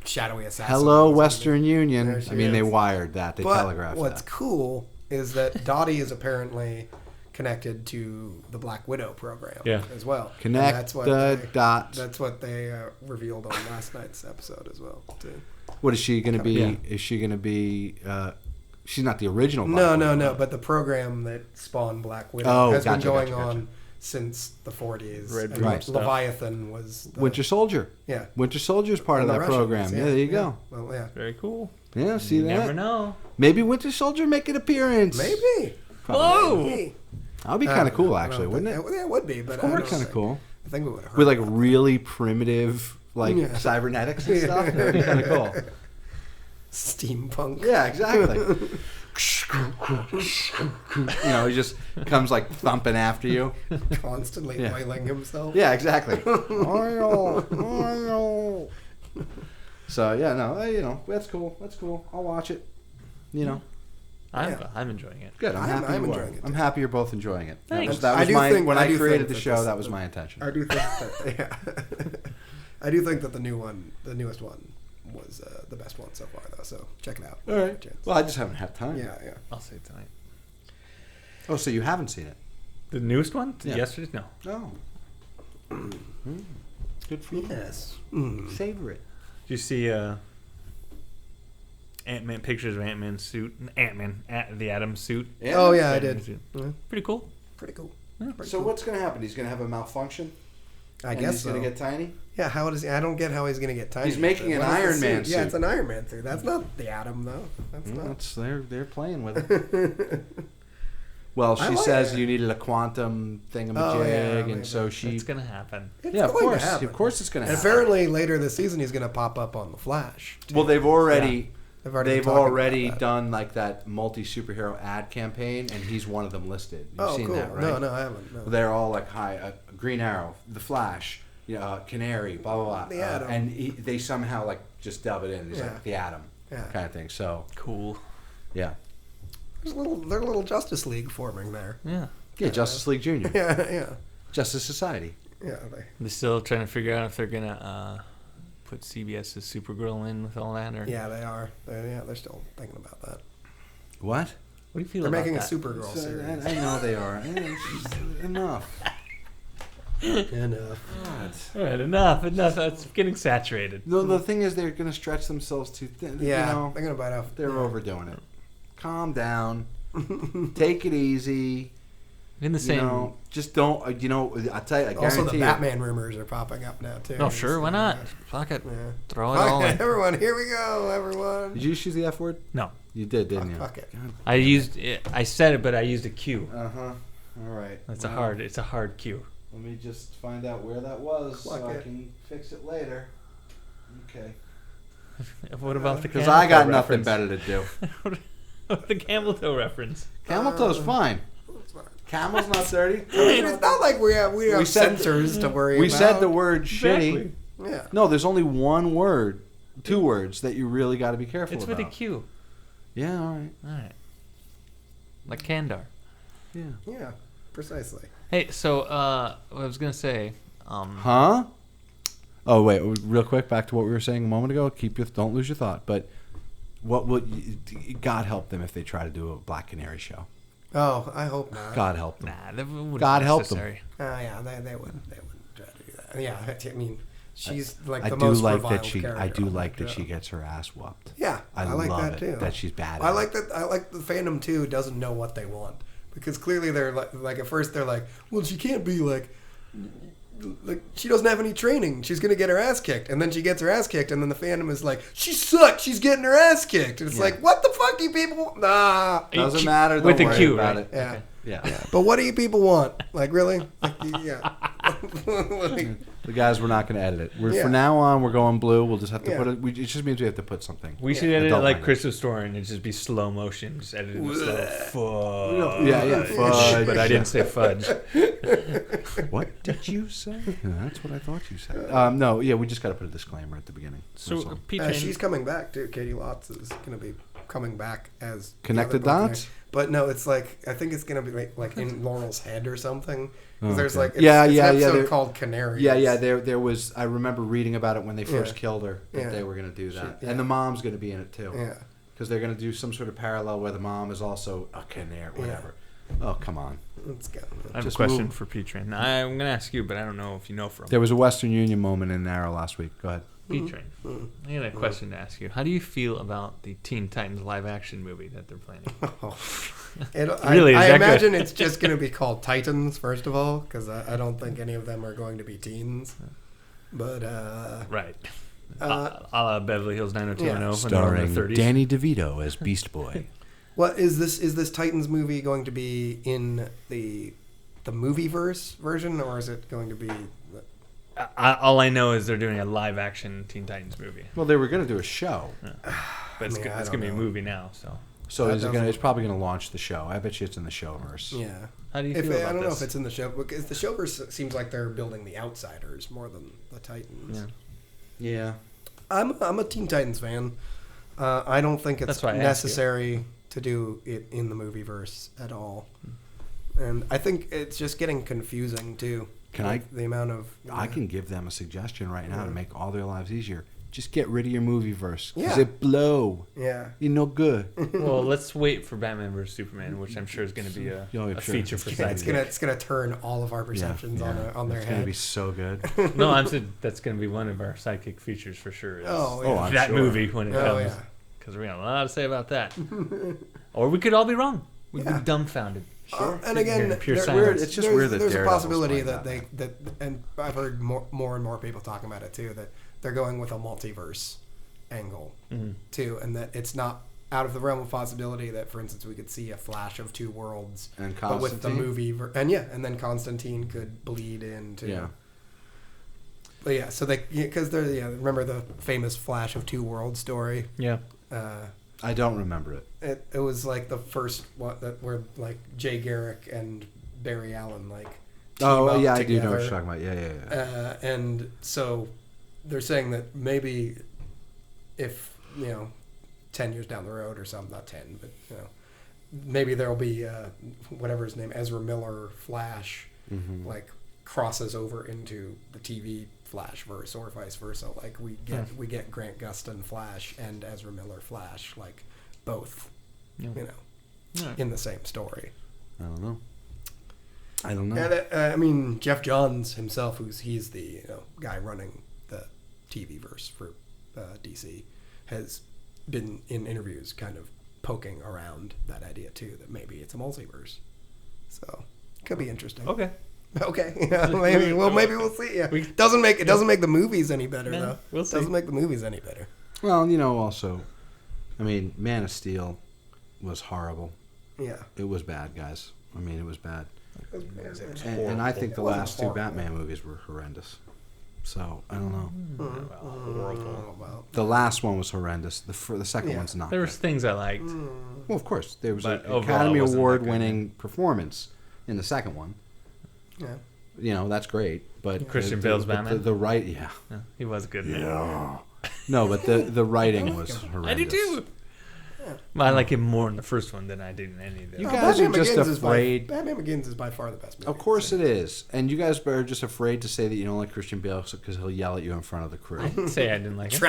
Speaker 1: shadowy assassin.
Speaker 2: Hello, Western Union. I mean, they wired that. They telegraphed that.
Speaker 1: What's cool is that Dottie is apparently connected to the Black Widow program as well.
Speaker 2: Connect the dots.
Speaker 1: That's what they revealed on last night's episode as well, too.
Speaker 2: What is she going to be? Yeah. Is she going to be... she's not the original Black Widow.
Speaker 1: No. But the program that spawned Black Widow has been going on since the 40s.
Speaker 3: Right.
Speaker 1: Leviathan was...
Speaker 2: Winter Soldier.
Speaker 1: Yeah.
Speaker 2: Winter Soldier's part of that program. Yeah, there you go.
Speaker 1: Well, yeah.
Speaker 3: Very cool.
Speaker 2: Yeah, see that?
Speaker 3: You never know.
Speaker 2: Maybe Winter Soldier make an appearance.
Speaker 1: Maybe.
Speaker 3: Whoa!
Speaker 1: Maybe.
Speaker 2: That would be kind of cool, actually, wouldn't it?
Speaker 1: Yeah, it would be, but
Speaker 2: It would kind of cool.
Speaker 1: I think we would have heard
Speaker 2: with like really primitive cybernetics and stuff. That would be kind of cool.
Speaker 1: Steampunk.
Speaker 2: Yeah, exactly. He just comes like thumping after you,
Speaker 1: constantly wailing himself.
Speaker 2: Yeah, exactly. So that's cool. That's cool. I'll watch it.
Speaker 3: I'm enjoying it.
Speaker 2: Good. I'm enjoying it. I'm happy you're both enjoying it.
Speaker 3: Thanks.
Speaker 2: That was when I created the show. That was my intention.
Speaker 1: I do think that. I do think that the newest one, was the best one so far, though. So check it out.
Speaker 2: All right. Well, I just haven't had time.
Speaker 1: Yeah.
Speaker 3: I'll see it tonight.
Speaker 2: Oh, so you haven't seen it?
Speaker 3: The newest one?
Speaker 2: Yeah.
Speaker 3: Yesterday's? No.
Speaker 2: Oh. Good for you.
Speaker 1: Yes.
Speaker 2: Savor it.
Speaker 3: Did you see Ant-Man pictures of Ant-Man's suit? The Atom suit?
Speaker 1: Yeah. Oh, yeah, I did.
Speaker 3: Yeah. Pretty cool.
Speaker 2: Yeah, so what's going to happen? He's going to have a malfunction?
Speaker 1: I guess
Speaker 2: he's going to get tiny?
Speaker 1: Yeah, how does he? I don't get how he's going to get tiny.
Speaker 2: He's making an Iron Man suit.
Speaker 1: Yeah, it's an Iron Man suit. That's not the Atom, though. That's
Speaker 2: not. They're playing with it. Well, she says you needed a quantum thingamajig, and so she...
Speaker 3: It's going to happen.
Speaker 2: Of course it's going to happen.
Speaker 1: And apparently later this season he's going to pop up on The Flash, too.
Speaker 2: Well, they've already They've already done like that multi-superhero ad campaign, and he's one of them listed. You've seen
Speaker 1: cool.
Speaker 2: that, right?
Speaker 1: No, I haven't. No.
Speaker 2: They're all like Green Arrow, The Flash, Canary, blah blah blah.
Speaker 1: The Atom.
Speaker 2: And they somehow like just delve it in. He's like the Atom, kind of thing. So
Speaker 3: cool.
Speaker 2: Yeah.
Speaker 1: There's a little Justice League forming there.
Speaker 3: Yeah.
Speaker 2: Yeah, Justice League Jr.
Speaker 1: Yeah.
Speaker 2: Justice Society.
Speaker 1: Yeah.
Speaker 3: They're still trying to figure out if they're gonna put CBS's Supergirl in with all that, or
Speaker 1: Yeah, they are. They're still thinking about that.
Speaker 2: What?
Speaker 3: What do you feel
Speaker 1: They're
Speaker 3: about
Speaker 1: making
Speaker 3: that?
Speaker 1: a Supergirl series.
Speaker 2: I know they are. Enough.
Speaker 1: Enough.
Speaker 3: All right, enough. That's getting saturated.
Speaker 2: The thing is, they're going to stretch themselves too thin.
Speaker 1: Yeah,
Speaker 2: You know,
Speaker 1: they're gonna bite off.
Speaker 2: they're overdoing it. Calm down. Take it easy.
Speaker 3: In the same.
Speaker 2: Just don't. I tell you, I guarantee
Speaker 1: Also, the
Speaker 2: you.
Speaker 1: Batman rumors are popping up now too.
Speaker 3: Oh, sure, why not? Fuck it.
Speaker 1: Yeah.
Speaker 3: Throw it all in.
Speaker 1: Everyone, here we go, everyone.
Speaker 2: Did you just use the F word?
Speaker 3: No.
Speaker 2: You did, didn't you?
Speaker 1: Fuck it.
Speaker 3: I said it, but I used a Q.
Speaker 2: Uh-huh. All right.
Speaker 3: It's a hard Q.
Speaker 2: Let me just find out where that was
Speaker 1: Fuck
Speaker 2: so I
Speaker 1: it.
Speaker 2: can fix it later. Okay.
Speaker 3: What about the
Speaker 2: Because
Speaker 3: camel
Speaker 2: I got
Speaker 3: toe
Speaker 2: nothing
Speaker 3: reference?
Speaker 2: better to do.
Speaker 3: The camel toe reference.
Speaker 2: Camel toe's fine. Camel's not dirty.
Speaker 1: It's not like we have
Speaker 2: said-
Speaker 1: censors to worry
Speaker 2: We
Speaker 1: about.
Speaker 2: said the word
Speaker 3: Exactly.
Speaker 2: shitty.
Speaker 1: Yeah.
Speaker 2: No, there's only one word, two words that you really got to be careful
Speaker 3: It's
Speaker 2: about.
Speaker 3: with a Q.
Speaker 2: Yeah, all right.
Speaker 3: All right. Like Kandar.
Speaker 2: Yeah.
Speaker 1: Yeah, precisely.
Speaker 3: Hey, so what I was gonna say.
Speaker 2: Huh? Oh wait, real quick, back to what we were saying a moment ago. Don't lose your thought. But what would God help them if they try to do a Black Canary show?
Speaker 1: Oh, I hope not.
Speaker 2: God help them.
Speaker 3: Nah, that wouldn't
Speaker 2: God
Speaker 3: be
Speaker 2: help
Speaker 3: necessary.
Speaker 1: Yeah, they wouldn't try to do that. Yeah, I mean, she's like
Speaker 2: I
Speaker 1: the
Speaker 2: do
Speaker 1: most
Speaker 2: like
Speaker 1: reviled
Speaker 2: that she.
Speaker 1: character
Speaker 2: I do
Speaker 1: on
Speaker 2: like
Speaker 1: that
Speaker 2: that
Speaker 1: show.
Speaker 2: she gets her ass whooped.
Speaker 1: Yeah, I like
Speaker 2: love
Speaker 1: that
Speaker 2: it,
Speaker 1: too.
Speaker 2: that she's bad.
Speaker 1: I like that. I like the fandom too. Doesn't know what they want because clearly they're like at first they're like, well, she can't be like she doesn't have any training. She's gonna get her ass kicked, and then she gets her ass kicked, and then the fandom is like, she sucks. She's getting her ass kicked, and it's like, what the fuck do you people? Nah,
Speaker 2: Doesn't matter.
Speaker 3: With
Speaker 2: Don't
Speaker 3: a
Speaker 2: worry
Speaker 3: Q,
Speaker 2: about
Speaker 3: right?
Speaker 2: it.
Speaker 1: yeah.
Speaker 2: Yeah.
Speaker 1: But what do you people want? Like really? Like, yeah. Like,
Speaker 2: The guys, we're not going to edit it.
Speaker 1: Yeah.
Speaker 2: From now on, we're going blue. We'll just have to
Speaker 1: Yeah.
Speaker 2: put it. It just means we have to put something.
Speaker 3: We should edit it
Speaker 2: Adult
Speaker 3: like
Speaker 2: language.
Speaker 3: Christmas Story and it'd just be slow motion. Just edit it in slow. Fudge.
Speaker 2: Yeah, fudge.
Speaker 3: But I didn't say fudge.
Speaker 2: What did you say? That's what I thought you said. No, yeah, we just got to put a disclaimer at the beginning. That's
Speaker 3: So,
Speaker 2: all.
Speaker 3: Peter,
Speaker 1: she's coming back too. Katie Lotz is going to be coming back as the
Speaker 2: Connected
Speaker 1: other Black
Speaker 2: dots?
Speaker 1: Canary. But no, it's like I think it's going to be like in Laurel's head or something. 'Cause there's
Speaker 2: Okay.
Speaker 1: like it's an episode
Speaker 2: there-
Speaker 1: called Canary.
Speaker 2: Yeah. There was. I remember reading about it when they first
Speaker 1: Yeah.
Speaker 2: killed her. That
Speaker 1: Yeah.
Speaker 2: they were going to do that,
Speaker 1: Yeah.
Speaker 2: and the mom's going to be in it too.
Speaker 1: Yeah.
Speaker 2: Because they're going to do some sort of parallel where the mom is also a canary, whatever. Oh, come on.
Speaker 1: Let's go.
Speaker 3: I have
Speaker 2: just
Speaker 3: a question
Speaker 2: move.
Speaker 3: for P-Train. I'm going to ask you, but I don't know if you know from
Speaker 2: There was a Western Union moment in Arrow last week. Go ahead.
Speaker 3: P-Train. I got a question to ask you. How do you feel about the Teen Titans live-action movie that they're planning? Really,
Speaker 1: I
Speaker 3: is that good?
Speaker 1: imagine it's just going to be called Titans, first of all, because I don't think any of them are going to be teens. But,
Speaker 3: Right. A la Beverly Hills 90210
Speaker 2: Starring
Speaker 3: from the 30s.
Speaker 2: Danny DeVito as Beast Boy.
Speaker 1: what is this Titans movie going to be in the movie-verse version, or is it going to be...
Speaker 3: All I know is they're doing a live-action Teen Titans movie.
Speaker 2: Well, they were going to do a show.
Speaker 3: But it's
Speaker 1: I
Speaker 3: going to
Speaker 1: don't
Speaker 3: be a
Speaker 1: know.
Speaker 3: movie now, so...
Speaker 2: So
Speaker 1: That
Speaker 2: is it
Speaker 1: doesn't-
Speaker 2: it's probably going to launch the show. I bet you it's in the showverse.
Speaker 1: Yeah.
Speaker 3: How do you
Speaker 1: If
Speaker 3: feel about
Speaker 1: I don't know
Speaker 3: this?
Speaker 1: if it's in the show, because the showverse seems like they're building the Outsiders more than the Titans.
Speaker 3: Yeah.
Speaker 2: Yeah.
Speaker 1: I'm a Teen Titans fan. I don't think it's
Speaker 3: That's why I asked
Speaker 1: necessary to do it in the movieverse at all, and I think it's just getting confusing too.
Speaker 2: Can
Speaker 1: with the amount of
Speaker 2: I can give them a suggestion right now to make all their lives easier. Just get rid of your movie verse. Because
Speaker 1: Yeah.
Speaker 2: it blow.
Speaker 1: yeah.
Speaker 2: You're no good.
Speaker 3: Well, let's wait for Batman vs Superman, which I'm sure is going to be a
Speaker 2: I'm sure.
Speaker 3: feature for
Speaker 1: It's
Speaker 3: Sidekick.
Speaker 1: it's gonna turn all of our perceptions on their
Speaker 2: It's going to
Speaker 1: head.
Speaker 2: be so good.
Speaker 3: No, I'm saying that's going to be one of our Sidekick features for sure. is
Speaker 1: Oh, yeah.
Speaker 2: I'm
Speaker 3: that
Speaker 2: sure.
Speaker 3: movie when it
Speaker 1: Oh,
Speaker 3: comes.
Speaker 1: yeah.
Speaker 3: Because we got a lot to say about that. Or we could all be wrong. We'd
Speaker 1: Yeah.
Speaker 3: be dumbfounded.
Speaker 1: And again,
Speaker 3: Pure
Speaker 1: there-
Speaker 3: silence.
Speaker 2: It's just weird that
Speaker 1: there's a
Speaker 2: Daredevil's
Speaker 1: possibility
Speaker 2: playing
Speaker 1: that and I've heard more and more people talking about it too, that they're going with a multiverse angle too, and that it's not out of the realm of possibility that, for instance, we could see a Flash of two worlds,
Speaker 2: And
Speaker 1: but with the
Speaker 2: Constantine?
Speaker 1: movie, and then Constantine could bleed into.
Speaker 2: Yeah.
Speaker 1: But yeah, so because remember the famous Flash of two worlds story.
Speaker 3: Yeah.
Speaker 2: I don't remember it.
Speaker 1: It was like the first one where like Jay Garrick and Barry Allen like.
Speaker 2: Oh yeah,
Speaker 1: together.
Speaker 2: I do know what you're talking about. Yeah.
Speaker 1: And so they're saying that maybe if 10 years down the road or something, not 10, but maybe there'll be whatever his name, Ezra Miller Flash, like crosses over into the TV Flash verse or vice versa. Like we get Grant Gustin Flash and Ezra Miller Flash, like both, in the same story.
Speaker 2: I don't know.
Speaker 1: And I mean, Jeff Johns himself, he's the guy running the TV verse for DC, has been in interviews kind of poking around that idea too, that maybe it's a multiverse. So could be interesting.
Speaker 3: Okay.
Speaker 1: Maybe we'll see. Yeah. It doesn't make the movies any better though.
Speaker 3: We'll see.
Speaker 1: Doesn't make the movies any better.
Speaker 2: Well, also, I mean, Man of Steel was horrible.
Speaker 1: Yeah.
Speaker 2: It was bad, guys. I mean, it was bad.
Speaker 1: And
Speaker 2: I think the last two Batman movies were horrendous. So I don't know.
Speaker 3: Horrible.
Speaker 2: The last one was horrendous. The second one's not.
Speaker 3: There was things I liked.
Speaker 2: Well, of course, there was an
Speaker 3: But overall,
Speaker 2: Academy
Speaker 3: it wasn't that
Speaker 2: Award-winning performance in the second one.
Speaker 1: Yeah.
Speaker 2: That's great. But
Speaker 3: Christian Bale's Batman?
Speaker 2: Yeah,
Speaker 3: He was good.
Speaker 2: Yeah. No, but the writing was horrendous.
Speaker 3: I do too. Well, I like him more in the first one than I did in any of the
Speaker 2: You
Speaker 3: others.
Speaker 2: guys are just
Speaker 1: Begins
Speaker 2: afraid.
Speaker 1: Batman Begins is by far the best movie.
Speaker 2: Of course it is. And you guys are just afraid to say that you don't like Christian Bale because he'll yell at you in front of the crew.
Speaker 3: I didn't say I didn't like him.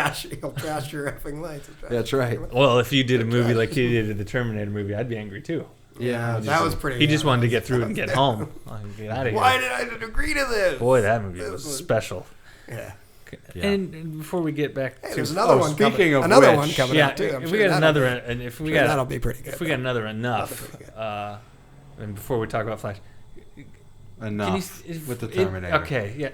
Speaker 1: He'll trash your effing lights.
Speaker 2: That's right.
Speaker 3: Well, if you did a movie like he did in the Terminator movie, I'd be angry too.
Speaker 2: Yeah,
Speaker 1: that was pretty.
Speaker 3: He just wanted to get through and get home. Get out of here.
Speaker 1: Why did I agree to this?
Speaker 3: Boy, that movie was special.
Speaker 1: Yeah.
Speaker 2: Yeah.
Speaker 3: And before we get back to
Speaker 1: there's another one
Speaker 2: speaking
Speaker 1: coming.
Speaker 2: of
Speaker 1: Another
Speaker 2: which,
Speaker 1: one coming
Speaker 3: yeah,
Speaker 1: up too. I'm
Speaker 3: if
Speaker 1: sure
Speaker 3: we got
Speaker 1: that'll
Speaker 3: another,
Speaker 1: be-
Speaker 3: and if we
Speaker 1: sure
Speaker 3: got
Speaker 1: that'll be pretty good.
Speaker 3: if we got another enough,
Speaker 1: That'll be pretty good.
Speaker 3: and before we talk about Flash,
Speaker 2: Enough with the Terminator.
Speaker 3: Okay, yeah.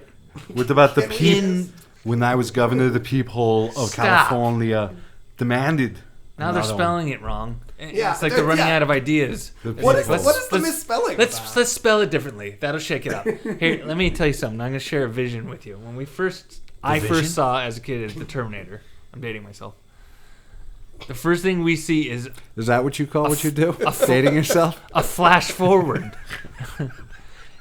Speaker 2: What about the
Speaker 1: Can we
Speaker 2: people? When I was governor, the people of
Speaker 3: Stop.
Speaker 2: California demanded.
Speaker 3: Now they're
Speaker 2: another
Speaker 3: spelling it wrong.
Speaker 1: Yeah,
Speaker 3: It's like they're running
Speaker 1: yeah.
Speaker 3: out of ideas.
Speaker 1: What is
Speaker 3: Let's-
Speaker 1: the misspelling?
Speaker 3: Let's spell it differently. That'll shake it up. Here, let me tell you something. I'm going to share a vision with you. When I
Speaker 2: vision?
Speaker 3: first saw as a kid the Terminator. I'm dating myself. The first thing we see is
Speaker 2: Is that what you call what you do? Dating yourself?
Speaker 3: a flash forward.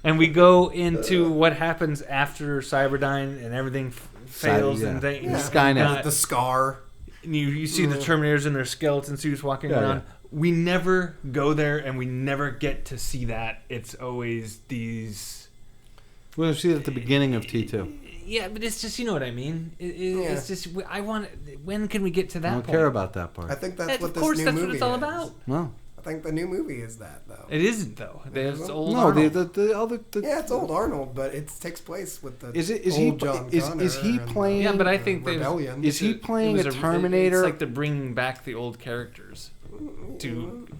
Speaker 3: And we go into what happens after Cyberdyne and everything fails.
Speaker 2: yeah.
Speaker 3: And they,
Speaker 2: Skynet.
Speaker 1: The scar.
Speaker 3: you see the Terminators in their skeleton suits walking around.
Speaker 2: yeah.
Speaker 3: We never go there, and we never get to see that. It's always these...
Speaker 2: We'll see it at the beginning of T2.
Speaker 3: Yeah, but it's just, you know what I mean? It's just, I want... When can we get to that
Speaker 2: I don't
Speaker 3: point?
Speaker 2: care about that part.
Speaker 1: I think that's what
Speaker 3: Of
Speaker 1: this
Speaker 3: course,
Speaker 1: new
Speaker 3: that's
Speaker 1: movie
Speaker 3: what it's all
Speaker 1: is.
Speaker 3: about.
Speaker 2: No.
Speaker 1: I think the new movie is that though.
Speaker 3: It isn't, though. There's old
Speaker 2: No,
Speaker 3: Arnold.
Speaker 2: the other...
Speaker 1: Yeah, it's old Arnold, but it takes place with the
Speaker 2: Is
Speaker 1: old John Connor
Speaker 2: is he
Speaker 1: and
Speaker 2: playing...
Speaker 3: Yeah, but I think there's...
Speaker 1: Rebellion.
Speaker 2: Is he playing
Speaker 3: it
Speaker 2: a
Speaker 3: was
Speaker 2: Terminator?
Speaker 3: It's like they're bringing back the old characters.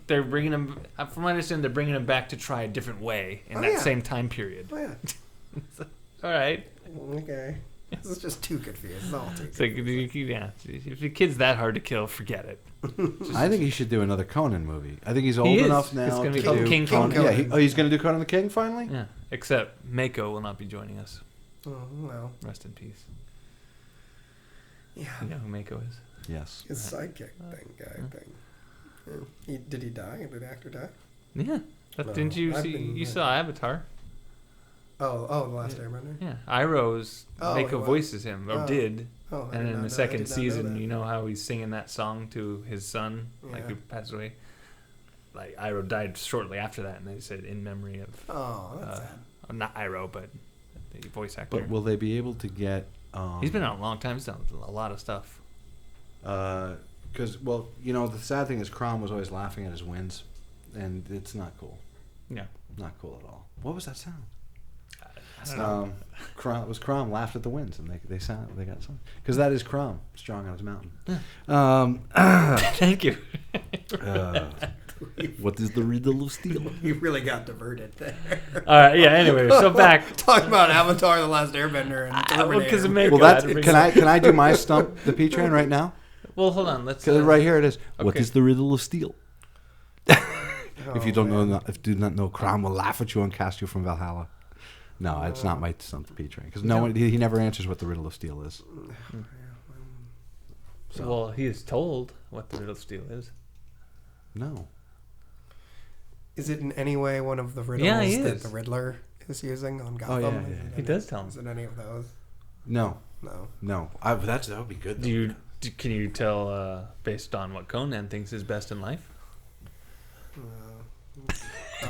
Speaker 3: They're bringing them... From what I understand, they're bringing them back to try a different way in that same time period.
Speaker 1: Oh yeah.
Speaker 3: All right.
Speaker 1: Okay. This is just too confused. It's all too
Speaker 3: It's like, yeah, if the kid's that hard to kill, forget it.
Speaker 2: I think he should do another Conan movie. I think he's old
Speaker 3: He is.
Speaker 2: enough now
Speaker 3: It's gonna
Speaker 2: to
Speaker 3: be called
Speaker 2: do
Speaker 3: King
Speaker 2: Conan.
Speaker 1: Conan.
Speaker 2: Yeah, he's going to do Conan the King finally?
Speaker 3: Yeah. Except Mako will not be joining us.
Speaker 1: Oh, well.
Speaker 3: Rest in peace.
Speaker 1: Yeah.
Speaker 3: You know who Mako is?
Speaker 2: Yes.
Speaker 1: His sidekick thing. Yeah. Did he die? Did the actor die?
Speaker 3: Yeah.
Speaker 1: No,
Speaker 3: Didn't you
Speaker 1: I've
Speaker 3: see?
Speaker 1: been-
Speaker 3: You saw Avatar.
Speaker 1: Oh, The Last Airbender?
Speaker 3: Yeah. Iroh's
Speaker 1: Oh,
Speaker 3: Mako
Speaker 1: what?
Speaker 3: voices him, or
Speaker 1: Oh.
Speaker 3: did.
Speaker 1: Oh, I
Speaker 3: And
Speaker 1: did
Speaker 3: in
Speaker 1: not
Speaker 3: the
Speaker 1: know- I
Speaker 3: second
Speaker 1: did not know
Speaker 3: season,
Speaker 1: that.
Speaker 3: you know how he's singing that song to his son, like
Speaker 1: Yeah.
Speaker 3: who passed away. Like Iroh died shortly after that, and they said in memory of
Speaker 1: Oh, that's sad.
Speaker 3: not Iroh, but the voice actor.
Speaker 2: But will they be able to get...
Speaker 3: He's been out a long time. He's done a lot of stuff.
Speaker 2: Because, well, you know, the sad thing is Crom was always laughing at his wins, and it's not cool.
Speaker 3: Yeah.
Speaker 2: Not cool at all. What was that sound?
Speaker 3: I don't know.
Speaker 2: Crom laughed at the wins, and they got something. Because that is Crom, strong on his mountain.
Speaker 3: Thank you.
Speaker 2: What is the riddle of steel?
Speaker 1: You really got diverted there.
Speaker 3: All right. Yeah. Anyway, so back.
Speaker 1: Talking about Avatar: The Last Airbender and Terminator.
Speaker 3: Because of Mako.
Speaker 2: Well, can I do my stump the P train right now?
Speaker 3: Well, hold on. Let's.
Speaker 2: Because right here it is. What
Speaker 3: okay.
Speaker 2: is the riddle of steel? If you don't know, if you do not know, Crom will laugh at you and cast you from Valhalla. No, it's not my stump the P train because no one he never answers what the riddle of steel is. So
Speaker 3: Well, he is told what the riddle steal is.
Speaker 2: no.
Speaker 1: Is it in any way one of the riddles
Speaker 3: Yeah, he
Speaker 1: that
Speaker 3: is.
Speaker 1: the Riddler is using on Gotham?
Speaker 2: Oh, yeah,
Speaker 1: Is
Speaker 2: yeah.
Speaker 1: it
Speaker 3: He does tell him.
Speaker 1: Is it any of those?
Speaker 2: No.
Speaker 1: No.
Speaker 2: That would be good. Though.
Speaker 3: Can you tell based on what Conan thinks is best in life?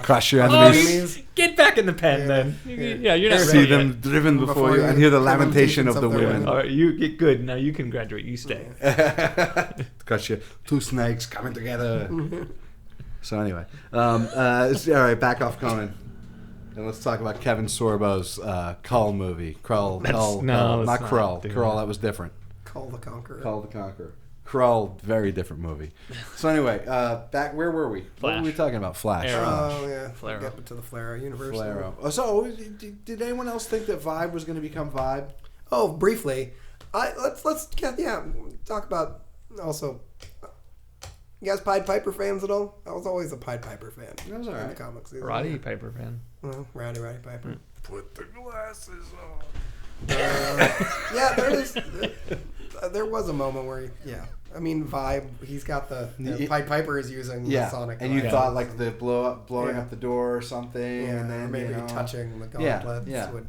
Speaker 2: Crush your
Speaker 3: Oh,
Speaker 2: enemies.
Speaker 3: get back in the pen
Speaker 1: Yeah.
Speaker 3: then.
Speaker 1: Yeah.
Speaker 3: You're not
Speaker 2: See
Speaker 3: ready
Speaker 2: them
Speaker 3: yet.
Speaker 2: driven before
Speaker 1: Before
Speaker 2: you,
Speaker 1: you-
Speaker 2: and hear the
Speaker 1: the
Speaker 2: lamentation of the
Speaker 1: lamentations
Speaker 2: women.
Speaker 3: All right, you get good. Now you can graduate. You stay.
Speaker 2: Got you. Two snakes coming together. So anyway, all right, back off Conan. And let's talk about Kevin Sorbo's Kull movie. Krull,
Speaker 3: Let's
Speaker 2: not
Speaker 3: not
Speaker 2: Krull.
Speaker 3: do
Speaker 2: Krull,
Speaker 3: that.
Speaker 2: that was different.
Speaker 1: Call the Conqueror.
Speaker 2: Kull the Conqueror. Krull, very different movie. So anyway, back where were we? What
Speaker 3: Flash.
Speaker 2: were we talking about? Flash.
Speaker 3: Arrow.
Speaker 1: Oh yeah,
Speaker 3: Flare
Speaker 1: get to the Flare universe.
Speaker 2: Flare. So, did anyone else think that Vibe was going to become Vibe?
Speaker 1: Oh, briefly, let's talk about also. You guys Pied Piper fans at all? I was always a Pied Piper fan.
Speaker 2: That was all
Speaker 1: in the
Speaker 2: right.
Speaker 1: comics.
Speaker 3: Roddy Piper fan.
Speaker 1: Well, Rowdy Piper.
Speaker 2: Put the glasses on.
Speaker 1: Yeah, there was a moment where, I mean, Vibe. He's got the Pied Piper is using the Sonic.
Speaker 2: and you
Speaker 1: glasses.
Speaker 2: thought like the blowing
Speaker 1: Yeah.
Speaker 2: up the door or something,
Speaker 1: yeah,
Speaker 2: and then
Speaker 1: or maybe touching the gauntlets would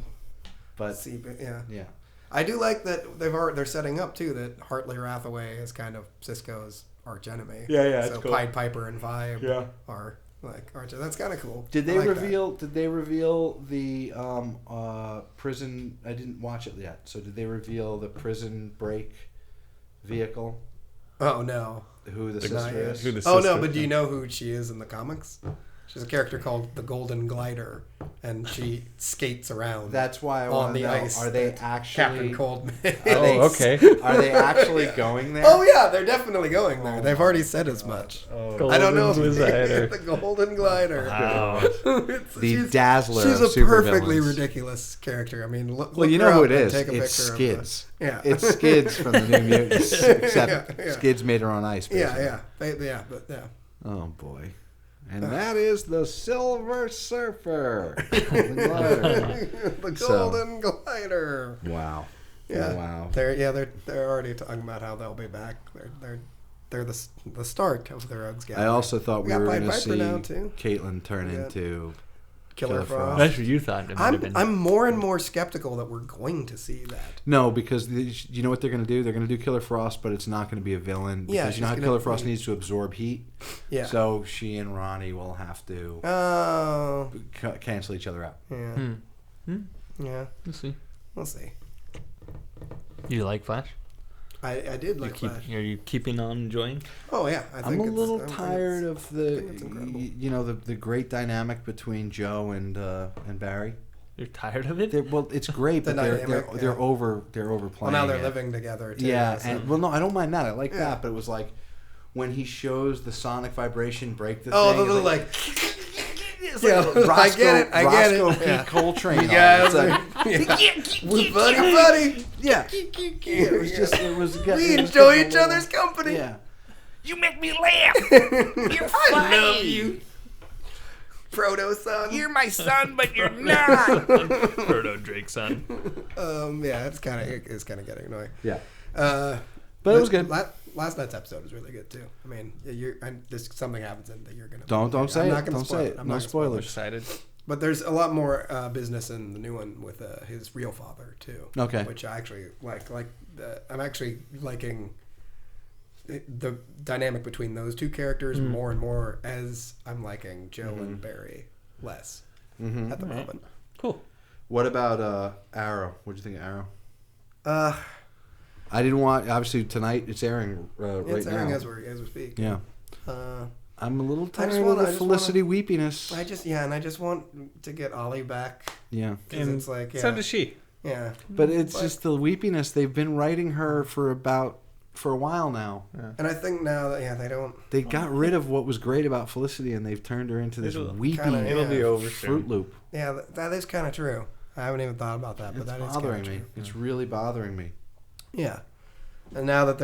Speaker 2: But
Speaker 1: seep it. Yeah.
Speaker 2: yeah,
Speaker 1: I do like that they're setting up too that Hartley Rathaway is kind of Cisco's arch enemy.
Speaker 2: Yeah,
Speaker 1: So
Speaker 2: it's cool.
Speaker 1: Pied Piper and Vibe
Speaker 2: Yeah.
Speaker 1: are like arch. That's kind of cool.
Speaker 2: Did they
Speaker 1: I like that.
Speaker 2: reveal? Did they reveal the prison? I didn't watch it yet. So did they reveal the prison break vehicle?
Speaker 1: Oh no.
Speaker 2: Who the
Speaker 1: Not
Speaker 2: sister
Speaker 1: yet.
Speaker 2: is?
Speaker 3: Who the
Speaker 1: Oh no,
Speaker 3: sister-
Speaker 1: but do you know who she is in the comics? She's a character called the Golden Glider, and she skates around.
Speaker 2: That's why I
Speaker 1: on
Speaker 2: want
Speaker 1: the
Speaker 2: to know.
Speaker 1: ice.
Speaker 2: Are they
Speaker 1: that
Speaker 2: actually?
Speaker 1: Captain Coldman?
Speaker 3: okay.
Speaker 2: Are they actually going there?
Speaker 1: Oh yeah, they're definitely going there. They've already said as much.
Speaker 2: Oh.
Speaker 1: I don't know if
Speaker 3: Golden Glider.
Speaker 1: the Golden Glider.
Speaker 3: Wow.
Speaker 2: The Dazzler
Speaker 1: She's
Speaker 2: of
Speaker 1: a perfectly
Speaker 2: supervillains.
Speaker 1: ridiculous character. I mean, look.
Speaker 2: Well, you
Speaker 1: look her
Speaker 2: know who
Speaker 1: up
Speaker 2: it
Speaker 1: and
Speaker 2: is.
Speaker 1: take a
Speaker 2: It's
Speaker 1: picture
Speaker 2: Skids.
Speaker 1: Of the,
Speaker 2: It's Skids from the New Mutants, except
Speaker 1: Yeah.
Speaker 2: Skids made her own ice. Basically.
Speaker 1: yeah.
Speaker 2: Oh boy. And that is the Silver Surfer. The glider.
Speaker 1: The
Speaker 2: So-
Speaker 1: Golden Glider.
Speaker 2: Wow.
Speaker 1: Yeah.
Speaker 2: Wow.
Speaker 1: They're already talking about how they'll be back. They're the start of the Rogues Gallery.
Speaker 2: I also thought we
Speaker 1: got
Speaker 2: were
Speaker 1: Pied
Speaker 2: going to
Speaker 1: Piper
Speaker 2: see
Speaker 1: now, too.
Speaker 2: Caitlin turn
Speaker 1: We got
Speaker 2: into
Speaker 1: Killer
Speaker 2: Killer
Speaker 1: Frost.
Speaker 3: That's what you thought it might have been.
Speaker 1: I'm more and more skeptical that we're going to see that.
Speaker 2: No, because you know what they're going to do? They're going to do Killer Frost, but it's not going to be a villain. Because
Speaker 1: Yeah,
Speaker 2: you know
Speaker 1: she's
Speaker 2: how
Speaker 1: gonna
Speaker 2: Killer Frost
Speaker 1: be-
Speaker 2: needs to absorb heat?
Speaker 1: Yeah.
Speaker 2: So she and Ronnie will have to
Speaker 1: Oh.
Speaker 2: cancel each other out.
Speaker 1: Yeah.
Speaker 3: Hmm.
Speaker 1: Yeah.
Speaker 3: We'll see.
Speaker 1: We'll see.
Speaker 3: You like Flash?
Speaker 1: I did like Flash.
Speaker 3: Are you keeping on enjoying?
Speaker 1: Oh yeah.
Speaker 2: I'm a little tired of the,
Speaker 1: think it's incredible.
Speaker 2: the great dynamic between Joe and Barry.
Speaker 3: You're tired of it?
Speaker 2: Well, it's great,
Speaker 1: The
Speaker 2: but they're
Speaker 1: dynamic,
Speaker 2: they're
Speaker 1: yeah.
Speaker 2: overplaying.
Speaker 1: Well, now they're
Speaker 2: it.
Speaker 1: living together too.
Speaker 2: Yeah,
Speaker 1: so-
Speaker 2: and well, no, I don't mind that. I like
Speaker 1: Yeah.
Speaker 2: that, but it was like when he shows the sonic vibration break the
Speaker 1: Oh,
Speaker 2: thing.
Speaker 1: the
Speaker 2: it's
Speaker 1: little
Speaker 2: like,
Speaker 1: like. Yeah, I get it.
Speaker 2: Roscoe
Speaker 1: Pete
Speaker 2: Pete Coltrane.
Speaker 1: You
Speaker 2: on it.
Speaker 1: guys,
Speaker 2: It's like,
Speaker 1: we're buddy.
Speaker 2: yeah, it was just it was.
Speaker 1: We
Speaker 2: it was
Speaker 1: enjoy
Speaker 2: just a
Speaker 1: each
Speaker 2: little-
Speaker 1: other's company.
Speaker 2: Yeah,
Speaker 5: You make me laugh. You're
Speaker 1: I
Speaker 5: funny.
Speaker 1: love you, Frodo son.
Speaker 5: You're my son, but you're not.
Speaker 3: Proto Drake son.
Speaker 1: Yeah, it's kind of getting annoying.
Speaker 2: yeah.
Speaker 1: But
Speaker 2: it was good.
Speaker 1: Last night's episode was really good too. I mean, there's something happens in that you're gonna.
Speaker 2: Don't say
Speaker 1: I'm
Speaker 2: it.
Speaker 1: not gonna
Speaker 2: Don't
Speaker 1: spoil
Speaker 2: say it.
Speaker 1: I'm
Speaker 2: No
Speaker 1: not gonna spoil
Speaker 2: spoilers.
Speaker 3: Excited.
Speaker 1: But there's a lot more business in the new one with his real father too.
Speaker 2: Okay.
Speaker 1: Which I actually like. I'm actually liking the dynamic between those two characters more and more as I'm liking Joe and Barry less at the moment.
Speaker 3: Cool.
Speaker 2: What about Arrow? What'd you think of Arrow?
Speaker 1: Uh,
Speaker 2: I didn't want. Obviously, tonight it's airing right
Speaker 1: it's airing
Speaker 2: now.
Speaker 1: as we speak.
Speaker 2: Yeah,
Speaker 1: Uh,
Speaker 2: I'm a little tired
Speaker 1: wanna-
Speaker 2: of
Speaker 1: I
Speaker 2: the
Speaker 1: just
Speaker 2: Felicity weepiness.
Speaker 1: I just want to get Ollie back.
Speaker 2: Yeah,
Speaker 1: 'Cause it's like,
Speaker 3: So does she.
Speaker 1: yeah.
Speaker 2: but it's
Speaker 1: But-
Speaker 2: just the weepiness. They've been writing her for a while now.
Speaker 1: And I think now that they don't.
Speaker 2: They got rid of what was great about Felicity, and they've turned her into this
Speaker 3: It'll-
Speaker 2: weepy
Speaker 1: kinda,
Speaker 3: It'll be
Speaker 1: Yeah.
Speaker 3: over
Speaker 2: Fruit
Speaker 3: soon.
Speaker 2: Loop.
Speaker 1: Yeah, that is kind of true. I haven't even thought about that, but
Speaker 2: It's
Speaker 1: that is
Speaker 2: bothering
Speaker 1: kind
Speaker 2: me.
Speaker 1: of true.
Speaker 2: It's really bothering me.
Speaker 1: Yeah. And now that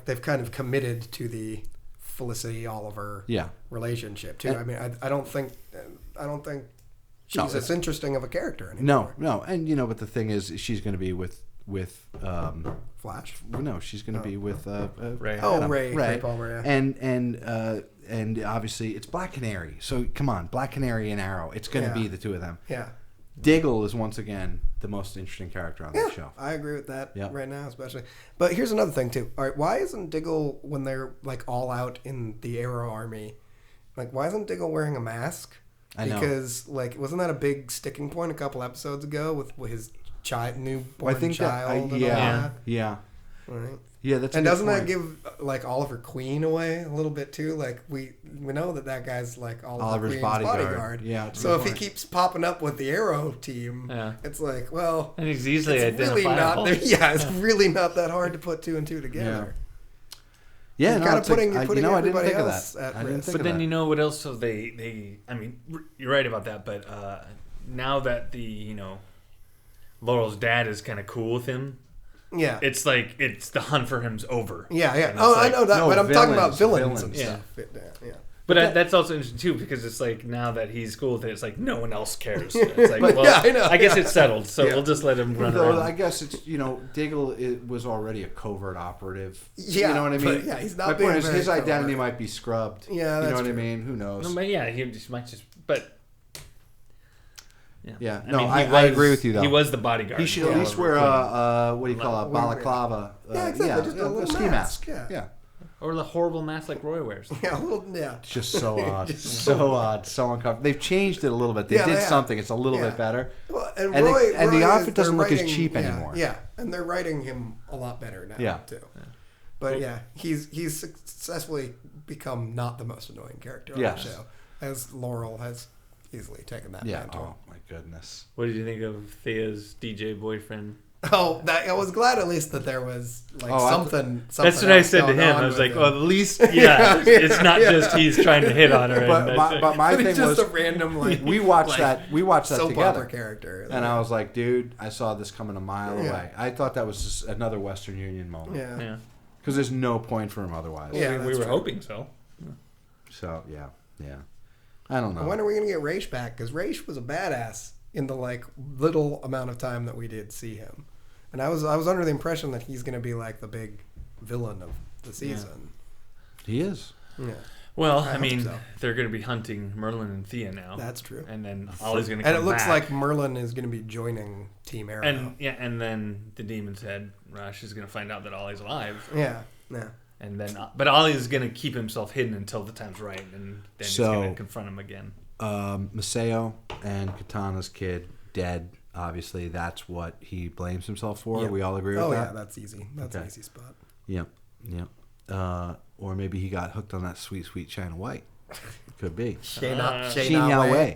Speaker 1: they've kind of committed to the Felicity Oliver
Speaker 2: Yeah.
Speaker 1: relationship too.
Speaker 2: And-
Speaker 1: I mean, I don't think she's
Speaker 2: No,
Speaker 1: as interesting of a character anymore.
Speaker 2: No, and but the thing is, she's going to be with
Speaker 1: Flash.
Speaker 2: No, she's going to be with
Speaker 3: Ray.
Speaker 1: Ray Palmer. Yeah.
Speaker 2: And obviously it's Black Canary. So come on, Black Canary and Arrow. It's going to be the two of them.
Speaker 1: Yeah.
Speaker 2: Diggle is once again the most interesting character on the show.
Speaker 1: I agree with that right now, especially. But here's another thing too. All right, why isn't Diggle, when they're like all out in the Arrow army, like why isn't Diggle wearing a mask?
Speaker 2: I know.
Speaker 1: Because like wasn't that a big sticking point a couple episodes ago with his newborn child?
Speaker 2: Yeah.
Speaker 1: Right.
Speaker 2: Yeah, that's.
Speaker 1: And doesn't that give like Oliver Queen away a little bit too? Like we know that guy's like Oliver's Queen's bodyguard.
Speaker 2: Yeah.
Speaker 1: So if he keeps popping up with the Arrow team, it's like, well,
Speaker 3: and he's easily
Speaker 1: identifiable. It's really not that hard to put two and two together.
Speaker 2: Yeah,
Speaker 1: you're kind of putting everybody
Speaker 2: I
Speaker 1: else at risk.
Speaker 3: But then you know what else? So they I mean, you're right about that. But now that Laurel's dad is kind of cool with him.
Speaker 1: Yeah,
Speaker 3: it's like the hunt for him's over.
Speaker 1: Yeah. Oh, I know that, but I'm talking about villains and stuff. Yeah.
Speaker 3: But that's also interesting too, because it's like now that he's cool with it, it's like no one else cares. It's like, well, I guess it's settled, so we'll just let him run around.
Speaker 2: I guess it's Diggle was already a covert operative.
Speaker 1: Yeah,
Speaker 2: you know what I mean.
Speaker 1: Yeah, he's not.
Speaker 2: My point is his
Speaker 1: covert.
Speaker 2: identity might be scrubbed.
Speaker 1: Yeah,
Speaker 2: you know
Speaker 1: that's
Speaker 2: what
Speaker 1: true.
Speaker 2: I mean. Who knows?
Speaker 3: No, but yeah, he just might just. But
Speaker 2: yeah,
Speaker 3: I mean,
Speaker 2: I agree with you though.
Speaker 3: He was the bodyguard.
Speaker 2: He should at least wear what do you call it, balaclava?
Speaker 1: Yeah, exactly. Just a little
Speaker 2: ski mask. Yeah.
Speaker 3: Or the horrible mask like Roy wears.
Speaker 2: It's just so odd. So odd. So uncomfortable. They've changed it a little bit. They did something. It's a little bit better.
Speaker 1: Well,
Speaker 2: and the outfit doesn't look as cheap anymore.
Speaker 1: Yeah, and they're writing him a lot better now too. But he's successfully become not the most annoying character on the show, as Laurel has easily taken that mantle.
Speaker 2: Oh my goodness.
Speaker 3: What did you think of Thea's DJ boyfriend?
Speaker 1: Oh, I was glad at least that there was like something.
Speaker 3: That's what I said to him. I was like, at least, it's not just he's trying to hit on her.
Speaker 2: But my thing
Speaker 1: just
Speaker 2: was
Speaker 1: a random
Speaker 2: we watched that
Speaker 1: soap
Speaker 2: together.
Speaker 1: Opera character,
Speaker 2: and I was like, dude, I saw this coming a mile away. I thought that was just another Western Union moment.
Speaker 1: Yeah.
Speaker 2: Because there's no point for him otherwise.
Speaker 3: Yeah, we were hoping so.
Speaker 2: So yeah. I don't know.
Speaker 1: When are we gonna get Raish back? Because Raish was a badass in the like little amount of time that we did see him, and I was under the impression that he's gonna be like the big villain of the season.
Speaker 2: He is.
Speaker 1: Yeah.
Speaker 3: Well, I mean, they're going to be hunting Merlin and Thea now.
Speaker 1: That's true.
Speaker 3: And then Ollie's going to come back.
Speaker 1: And it looks like Merlin is going to be joining Team Arrow.
Speaker 3: And then the Demon's Head Rush is going to find out that Ollie's alive.
Speaker 1: Yeah.
Speaker 3: And then, but Ollie's going to keep himself hidden until the time's right, and then he's going to confront him again.
Speaker 2: Maseo and Katana's kid dead. Obviously, that's what he blames himself for. Yeah. We all agree with that?
Speaker 1: Oh, yeah, that's easy. That's an easy spot.
Speaker 2: Yep. Or maybe he got hooked on that sweet, sweet China White. Could be.
Speaker 1: Shina Wei.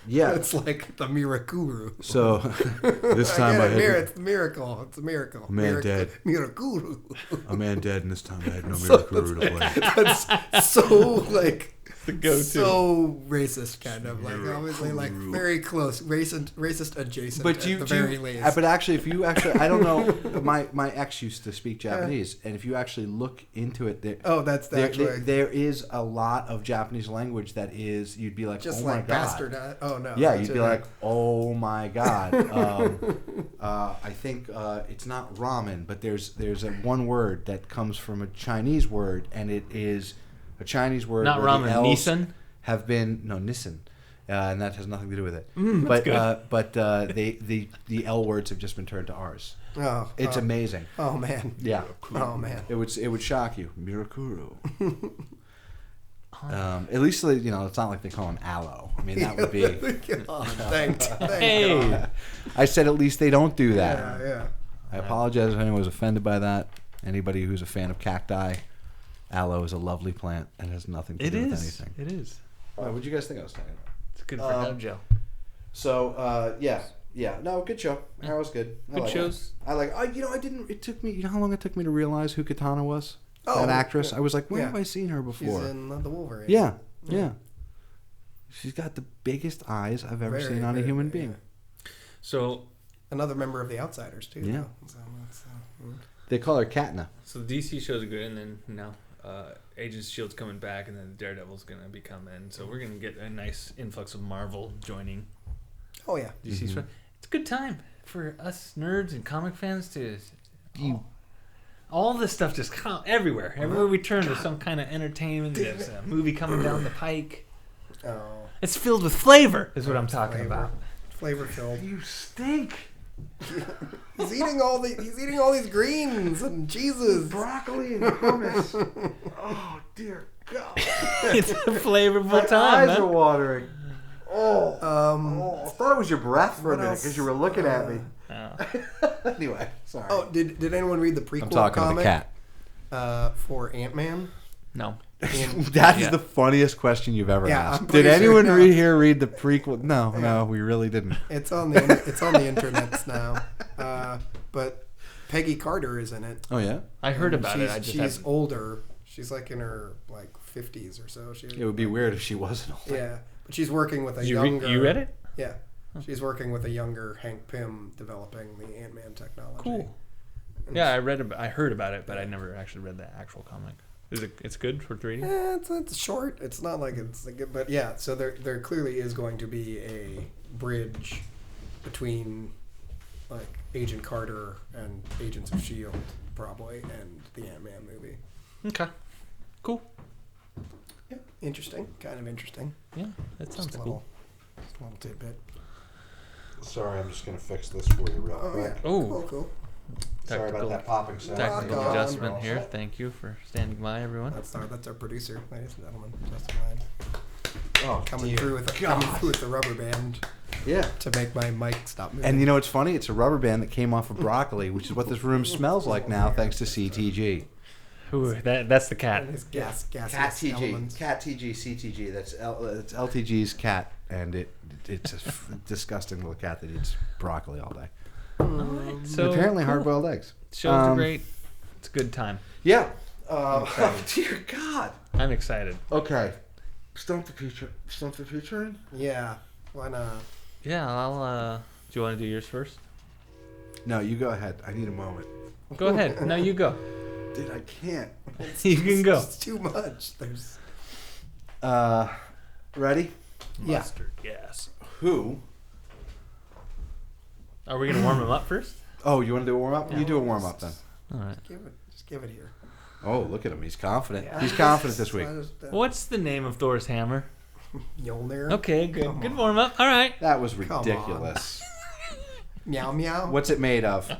Speaker 2: Yeah.
Speaker 1: It's like the Mirakuru.
Speaker 2: So, this time I had...
Speaker 1: It's the miracle. It's a miracle.
Speaker 2: A man dead.
Speaker 1: Mirakuru.
Speaker 2: A man dead, and this time I had no Mirakuru to play.
Speaker 1: That's so, like...
Speaker 3: The go-to.
Speaker 1: So racist, kind of like obviously like very close, racist adjacent.
Speaker 2: But
Speaker 1: at the very least.
Speaker 2: But actually, if you actually, I don't know. My ex used to speak Japanese, and if you actually look into it, there is a lot of Japanese language that is you'd be like,
Speaker 1: just
Speaker 2: oh
Speaker 1: like
Speaker 2: my god,
Speaker 1: bastard. Oh no.
Speaker 2: Yeah, you'd be like, oh my god. I think it's not ramen, but there's a one word that comes from a Chinese word, and it is a Chinese word.
Speaker 3: Not ramen. Nissan
Speaker 2: have been Nissan, and that has nothing to do with it. But the L words have just been turned to R's.
Speaker 1: Oh,
Speaker 2: it's amazing.
Speaker 1: Oh man.
Speaker 2: Yeah.
Speaker 1: Oh man.
Speaker 2: It would shock you. Mirakuru. At least it's not like they call him aloe. I mean that would be.
Speaker 1: Thank God.
Speaker 2: I said at least they don't do that.
Speaker 1: Yeah.
Speaker 2: I apologize if anyone was offended by that. Anybody who's a fan of cacti. Aloe is a lovely plant and has nothing to do with anything.
Speaker 3: It is.
Speaker 2: What did you guys think I was talking about?
Speaker 3: It's good for nub gel.
Speaker 2: So, no, good show. Arrow's good.
Speaker 3: Good shows.
Speaker 2: I like. I didn't. It took me. You know how long it took me to realize who Katana was?
Speaker 1: Oh,
Speaker 2: that actress.
Speaker 1: Yeah.
Speaker 2: I was like, where have I seen her before?
Speaker 1: She's in The Wolverine.
Speaker 2: Yeah. She's got the biggest eyes I've ever seen on a human being.
Speaker 1: Yeah.
Speaker 3: So,
Speaker 1: another member of the Outsiders too.
Speaker 2: Yeah.
Speaker 1: So
Speaker 2: they call her Katna.
Speaker 3: So the DC shows are good, and then Agents of S.H.I.E.L.D.'s coming back, and then Daredevil's going to be coming. So we're going to get a nice influx of Marvel joining.
Speaker 1: Oh yeah.
Speaker 3: Do you see? It's a good time for us nerds and comic fans to. All this stuff just come everywhere. Everywhere we turn, there's some kind of entertainment. There's a movie coming down the pike.
Speaker 1: Oh.
Speaker 3: It's filled with flavor, is what I'm talking about.
Speaker 1: Flavor filled.
Speaker 2: You stink.
Speaker 1: He's eating all these greens and cheeses.
Speaker 2: Broccoli and hummus. Oh dear God.
Speaker 3: It's a flavorful
Speaker 2: My
Speaker 3: time,
Speaker 2: eyes are
Speaker 3: man.
Speaker 2: watering. I thought it was your breath for a
Speaker 1: what
Speaker 2: minute
Speaker 1: else?
Speaker 2: because you were looking at me.
Speaker 3: Oh.
Speaker 2: Anyway, sorry.
Speaker 1: Oh, did anyone read the prequel
Speaker 2: I'm talking to the
Speaker 1: comic
Speaker 2: cat.
Speaker 1: for Ant-Man?
Speaker 3: No.
Speaker 2: That is the funniest question you've ever
Speaker 1: Yeah, I'm
Speaker 2: asked.
Speaker 1: pretty
Speaker 2: Did
Speaker 1: sure
Speaker 2: anyone
Speaker 1: no.
Speaker 2: read the prequel? No, we really didn't.
Speaker 1: It's on the internets now. But Peggy Carter is in it.
Speaker 2: Oh yeah,
Speaker 3: I heard about it. I just
Speaker 1: she's
Speaker 3: haven't.
Speaker 1: older. She's like in her 50s or so.
Speaker 2: it would be weird if she wasn't. Older.
Speaker 1: Yeah, but she's working with a
Speaker 3: You
Speaker 1: younger.
Speaker 3: read it?
Speaker 1: Yeah, she's working with a younger Hank Pym developing the Ant-Man technology.
Speaker 3: Cool. Yeah, I heard about it, but I never actually read the actual comic. It's good for 3D?
Speaker 1: It's short. It's not like it's like, but yeah. So there clearly is going to be a bridge between like Agent Carter and Agents of S.H.I.E.L.D. probably, and the Ant-Man movie.
Speaker 3: Okay. Cool.
Speaker 1: Yeah, interesting. Kind of interesting.
Speaker 3: Yeah, that sounds
Speaker 1: Just a
Speaker 3: cool.
Speaker 1: little tidbit.
Speaker 2: Sorry, I'm just gonna fix this for you real
Speaker 1: Oh
Speaker 2: quick.
Speaker 1: yeah.
Speaker 3: Oh.
Speaker 1: Cool.
Speaker 2: Sorry about that popping sound.
Speaker 3: Technical
Speaker 1: Rock on.
Speaker 3: adjustment here. Thank you for standing by, everyone.
Speaker 1: That's our producer, ladies and gentlemen. Justin Hyde.
Speaker 2: Oh,
Speaker 1: Coming through with the rubber band
Speaker 2: Yeah.
Speaker 1: to make my mic stop moving.
Speaker 2: And you know what's funny? It's a rubber band that came off of broccoli, which is what this room smells like now, thanks to CTG.
Speaker 3: Ooh, that's the cat.
Speaker 1: And his gaseous
Speaker 2: Cat TG,
Speaker 1: elements.
Speaker 2: Cat TG, CTG. That's LTG's cat, and it's a disgusting little cat that eats broccoli all day.
Speaker 3: Alright, so
Speaker 2: Apparently
Speaker 3: cool.
Speaker 2: hard-boiled eggs.
Speaker 3: Shows are great. It's a good time.
Speaker 2: Yeah. Oh dear God.
Speaker 3: I'm excited.
Speaker 2: Okay. Stump the feature.
Speaker 1: Yeah. Why not?
Speaker 3: Yeah, I'll. Do you want to do yours first?
Speaker 2: No, you go ahead. I need a moment.
Speaker 3: Go ahead. No, you go.
Speaker 2: Dude, I can't.
Speaker 3: You can go.
Speaker 1: It's too much. There's.
Speaker 2: Ready?
Speaker 1: Yeah.
Speaker 3: Mustard gas.
Speaker 2: Who?
Speaker 3: Are we gonna warm him up first?
Speaker 2: Oh, you want to do a warm-up? You do a warm-up then.
Speaker 3: All right.
Speaker 1: Just give it here.
Speaker 2: Oh, look at him. He's confident.
Speaker 1: Yeah.
Speaker 2: He's confident this week.
Speaker 3: What's the name of Thor's hammer?
Speaker 1: Mjolnir.
Speaker 3: Okay, good.
Speaker 1: Come
Speaker 3: Good
Speaker 1: on.
Speaker 3: warm up. All right.
Speaker 2: That was
Speaker 1: on.
Speaker 2: ridiculous.
Speaker 1: Meow meow.
Speaker 2: What's it made of?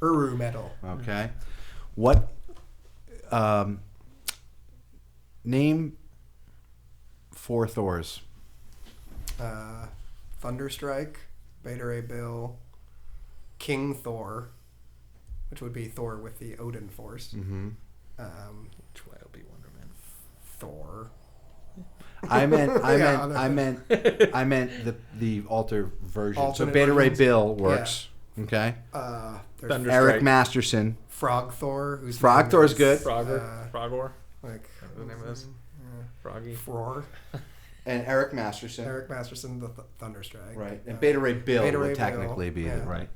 Speaker 1: Uru metal.
Speaker 2: Okay. What? Name 4 Thors.
Speaker 1: Thunderstrike, Beta Ray Bill, King Thor, which would be Thor with the Odin Force.
Speaker 2: Mm-hmm.
Speaker 3: Which way will be Wonder Man?
Speaker 1: Thor.
Speaker 2: I
Speaker 1: Yeah,
Speaker 2: meant the alter version. So
Speaker 1: Alternate
Speaker 2: Beta Ray
Speaker 1: versions?
Speaker 2: Bill works. Okay.
Speaker 1: There's
Speaker 3: Thunder-
Speaker 2: Eric
Speaker 3: Strike.
Speaker 2: Masterson.
Speaker 1: Frog Thor. Whose
Speaker 2: Frog
Speaker 1: name
Speaker 2: Thor's
Speaker 1: is,
Speaker 2: good.
Speaker 3: Frogor.
Speaker 1: Like
Speaker 3: His name is Froggy.
Speaker 1: Fror.
Speaker 2: And Eric Masterson.
Speaker 1: Eric Masterson, the Thunderstrike.
Speaker 2: Right. And Beta Ray Bill
Speaker 1: Beta Ray
Speaker 2: would
Speaker 1: Bill,
Speaker 2: technically be
Speaker 1: yeah.
Speaker 2: the right.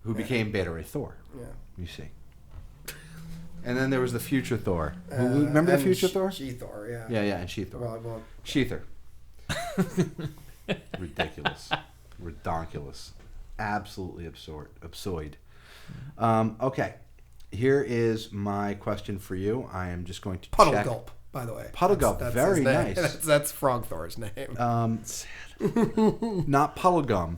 Speaker 2: Who became Beta Ray Thor.
Speaker 1: Yeah.
Speaker 2: You see. And then there was the future Thor. Remember the
Speaker 1: and
Speaker 2: Future Thor?
Speaker 1: She-Thor, yeah.
Speaker 2: Yeah, and She-Thor.
Speaker 1: Well,
Speaker 2: Sheether. Ridiculous. Redonkulous. Absolutely absurd. Okay. Here is my question for you. I am just going to
Speaker 1: Puddle
Speaker 2: check.
Speaker 1: Gulp, by the way.
Speaker 2: Puddle Gulp,
Speaker 1: That's
Speaker 2: very
Speaker 1: his name.
Speaker 2: nice.
Speaker 1: That's Frog Thor's name.
Speaker 2: Not Puddlegum.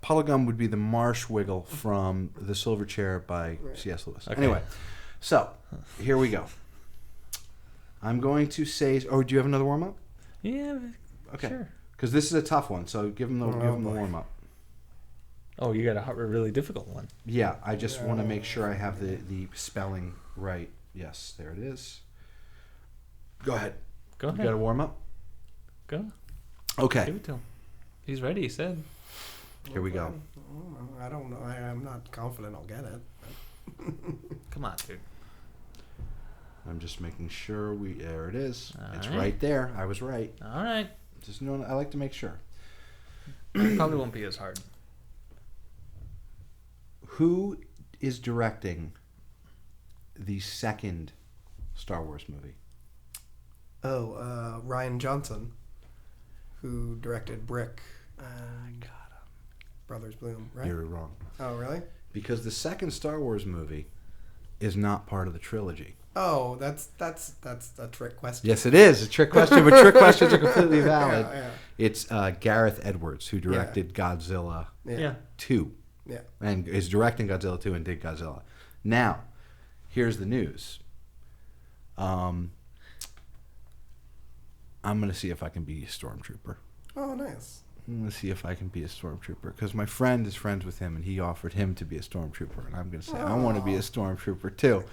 Speaker 2: Puddlegum would be the marsh wiggle from The Silver Chair by C.S. Lewis.
Speaker 3: Okay.
Speaker 2: Anyway, so here we go. I'm going to say... Oh, do you have another warm-up?
Speaker 3: Yeah.
Speaker 2: Okay.
Speaker 3: Sure.
Speaker 2: Because this is a tough one, so give him the warm-up.
Speaker 3: Oh, you got a really difficult one.
Speaker 2: Yeah, I just want to make sure I have the spelling right. Yes, there it is. Go ahead.
Speaker 3: Go ahead.
Speaker 2: You got a warm-up?
Speaker 3: Go.
Speaker 2: Okay.
Speaker 3: Give it to him. He's ready. He said.
Speaker 2: Here we go.
Speaker 1: I don't know. I'm not confident I'll get it.
Speaker 3: Come on, dude.
Speaker 2: I'm just making sure there it is.
Speaker 3: All
Speaker 2: It's
Speaker 3: right.
Speaker 2: right there. I was right.
Speaker 3: All right.
Speaker 2: Just know I like to make sure.
Speaker 3: Probably won't be as hard.
Speaker 2: Who is directing the second Star Wars movie?
Speaker 1: Ryan Johnson, who directed Brick. Brothers Bloom, right?
Speaker 2: You're wrong.
Speaker 1: Oh, really?
Speaker 2: Because the second Star Wars movie is not part of the trilogy.
Speaker 1: Oh, that's a trick question.
Speaker 2: Yes, it is a trick question, but trick questions are completely valid.
Speaker 1: Yeah.
Speaker 2: It's Gareth Edwards who directed Godzilla
Speaker 3: Yeah.
Speaker 2: 2.
Speaker 1: Yeah.
Speaker 2: And is directing Godzilla 2 and did Godzilla. Now, here's the news. I'm going to see if I can be a stormtrooper.
Speaker 1: Oh, nice.
Speaker 2: I'm going to see if I can be a stormtrooper because my friend is friends with him and he offered him to be a stormtrooper. And I'm going to say, I want to be a stormtrooper too.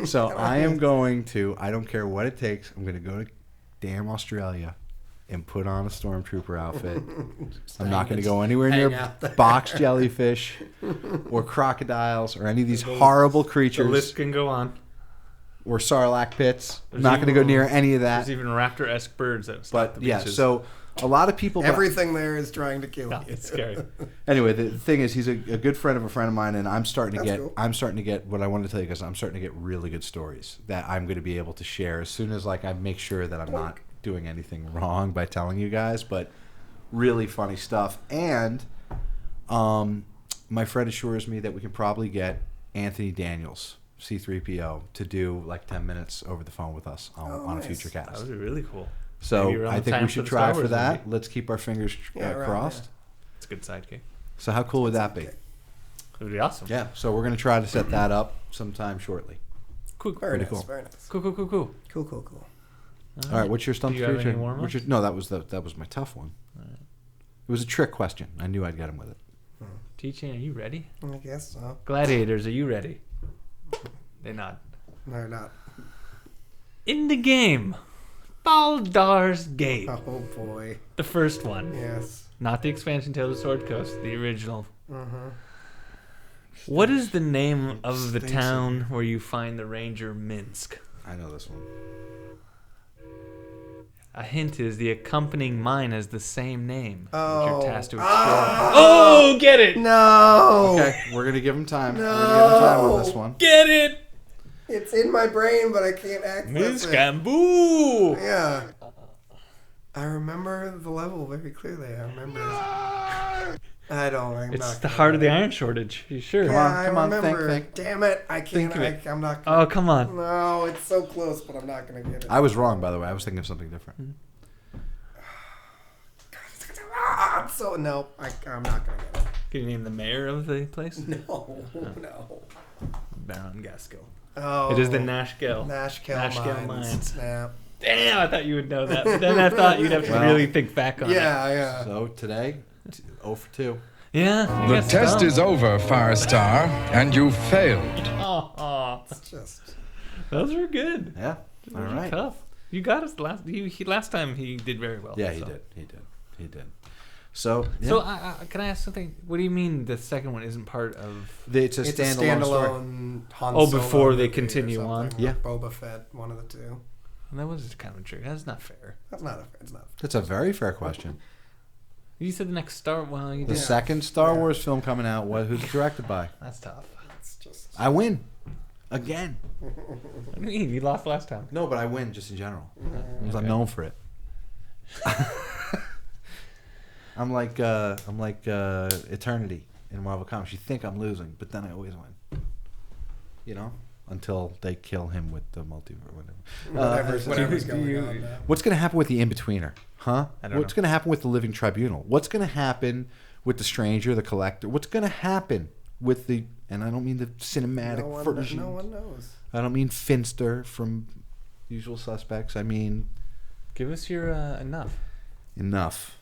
Speaker 2: So I am going to, I don't care what it takes, I'm going to go to damn Australia and put on a stormtrooper outfit. I'm not going to go anywhere near box jellyfish or crocodiles or any of these horrible creatures.
Speaker 3: The list can go on.
Speaker 2: Or sarlacc pits. I'm not going to go near any of that.
Speaker 3: There's even raptor-esque birds that stop the
Speaker 2: yeah,
Speaker 3: beaches.
Speaker 2: so a lot of people...
Speaker 1: Everything there is trying to kill you.
Speaker 3: It's scary.
Speaker 2: Anyway, the thing is, he's a good friend of a friend of mine, and I'm starting to
Speaker 1: That's
Speaker 2: get...
Speaker 1: cool.
Speaker 2: I'm starting to get... What I wanted to tell you guys, I'm starting to get really good stories that I'm going to be able to share as soon as I make sure that I'm not doing anything wrong by telling you guys, but really funny stuff. And my friend assures me that we can probably get Anthony Daniels, C-3PO, to do 10 minutes over the phone with us on a future cast.
Speaker 3: That would be really cool.
Speaker 2: So I think we should try for that.
Speaker 3: Movie.
Speaker 2: Let's keep our fingers crossed.
Speaker 3: It's a good sidekick.
Speaker 2: So how cool would that be?
Speaker 3: It would be awesome.
Speaker 2: Yeah. So we're going to try to set that up sometime shortly.
Speaker 3: Cool.
Speaker 1: Very
Speaker 2: Pretty
Speaker 1: nice,
Speaker 2: cool.
Speaker 1: very nice.
Speaker 3: Cool.
Speaker 1: Cool.
Speaker 2: All right. What's your stump
Speaker 3: Do you have
Speaker 2: creature?
Speaker 3: any warm-ups?
Speaker 2: No, that was my tough one. It was a trick question. I knew I'd get him with it.
Speaker 3: T-Chain, are you ready?
Speaker 1: I guess so.
Speaker 3: Gladiators, are you ready? They're not.
Speaker 1: No, they're not.
Speaker 3: In the game, Baldur's Gate.
Speaker 1: Oh, boy.
Speaker 3: The first one.
Speaker 1: Yes.
Speaker 3: Not the expansion Tales of the Sword Coast, the original.
Speaker 1: Mm-hmm.
Speaker 3: What is the name of the town where you find the Ranger Minsk?
Speaker 2: I know this one.
Speaker 3: A hint is the accompanying mine has the same name.
Speaker 1: Oh.
Speaker 3: Which you're tasked to explore. Oh, get it!
Speaker 1: No!
Speaker 2: Okay, we're gonna give him time. We're gonna give him time on this one.
Speaker 3: Get it!
Speaker 1: It's in my brain, but I can't access it.
Speaker 3: Miscamboo!
Speaker 1: Yeah. I remember the level very clearly. I remember it. I don't.
Speaker 3: It's the heart of the iron shortage. You sure?
Speaker 2: Come on,
Speaker 1: remember.
Speaker 2: think.
Speaker 1: Damn it! I can't.
Speaker 3: Think of it.
Speaker 1: I'm not.
Speaker 3: Oh, come on.
Speaker 1: No, it's so close, but I'm not gonna get it.
Speaker 2: I was wrong, by the way. I was thinking of something different.
Speaker 1: So no, I'm not gonna get it.
Speaker 3: Can you name the mayor of the place?
Speaker 1: No.
Speaker 3: Baron Gaskill.
Speaker 1: Oh.
Speaker 3: It is the Nashkel.
Speaker 1: Nashkel Mines. Snap.
Speaker 3: Damn, I thought you would know that. But then I thought you'd have to really think back on it.
Speaker 1: Yeah.
Speaker 2: So today, 0 for 2.
Speaker 3: Yeah.
Speaker 6: The test is over, Firestar, and you failed.
Speaker 3: Oh,
Speaker 1: It's just.
Speaker 3: those were good.
Speaker 2: Yeah. All
Speaker 3: Those were
Speaker 2: right.
Speaker 3: tough. You got us last time. He did very well.
Speaker 2: Yeah, he
Speaker 3: so.
Speaker 2: did. So, yeah.
Speaker 3: So can I ask something? What do you mean the second one isn't part of?
Speaker 2: It's a standalone story.
Speaker 1: Han
Speaker 3: Oh,
Speaker 1: Solo
Speaker 3: before they
Speaker 1: movie or
Speaker 3: continue on?
Speaker 1: something,
Speaker 2: Yeah.
Speaker 1: or Boba Fett, one of the two.
Speaker 3: That was kind of a trick. That's not fair.
Speaker 1: It's not.
Speaker 2: That's a very fair question.
Speaker 3: You said the next Star. Well, you
Speaker 2: The
Speaker 3: did.
Speaker 2: second Star Wars film coming out, who's it directed by?
Speaker 3: That's tough.
Speaker 1: It's just.
Speaker 2: I win. Again.
Speaker 3: What do you mean? You lost last time.
Speaker 2: No, but I win just in general. Because I'm known for it. I'm like Eternity in Marvel Comics. You think I'm losing, but then I always win. You know? Until they kill him with the multiverse.
Speaker 1: Whatever's going on.
Speaker 2: What's going to happen with the In-Betweener? Huh?
Speaker 3: I don't
Speaker 2: What's going to happen with the Living Tribunal? What's going to happen with the Stranger, the Collector? What's going to happen with the... And I don't mean the cinematic version.
Speaker 1: No one knows.
Speaker 2: I don't mean Finster from Usual Suspects. I mean...
Speaker 3: Give us your enough.
Speaker 2: Enough.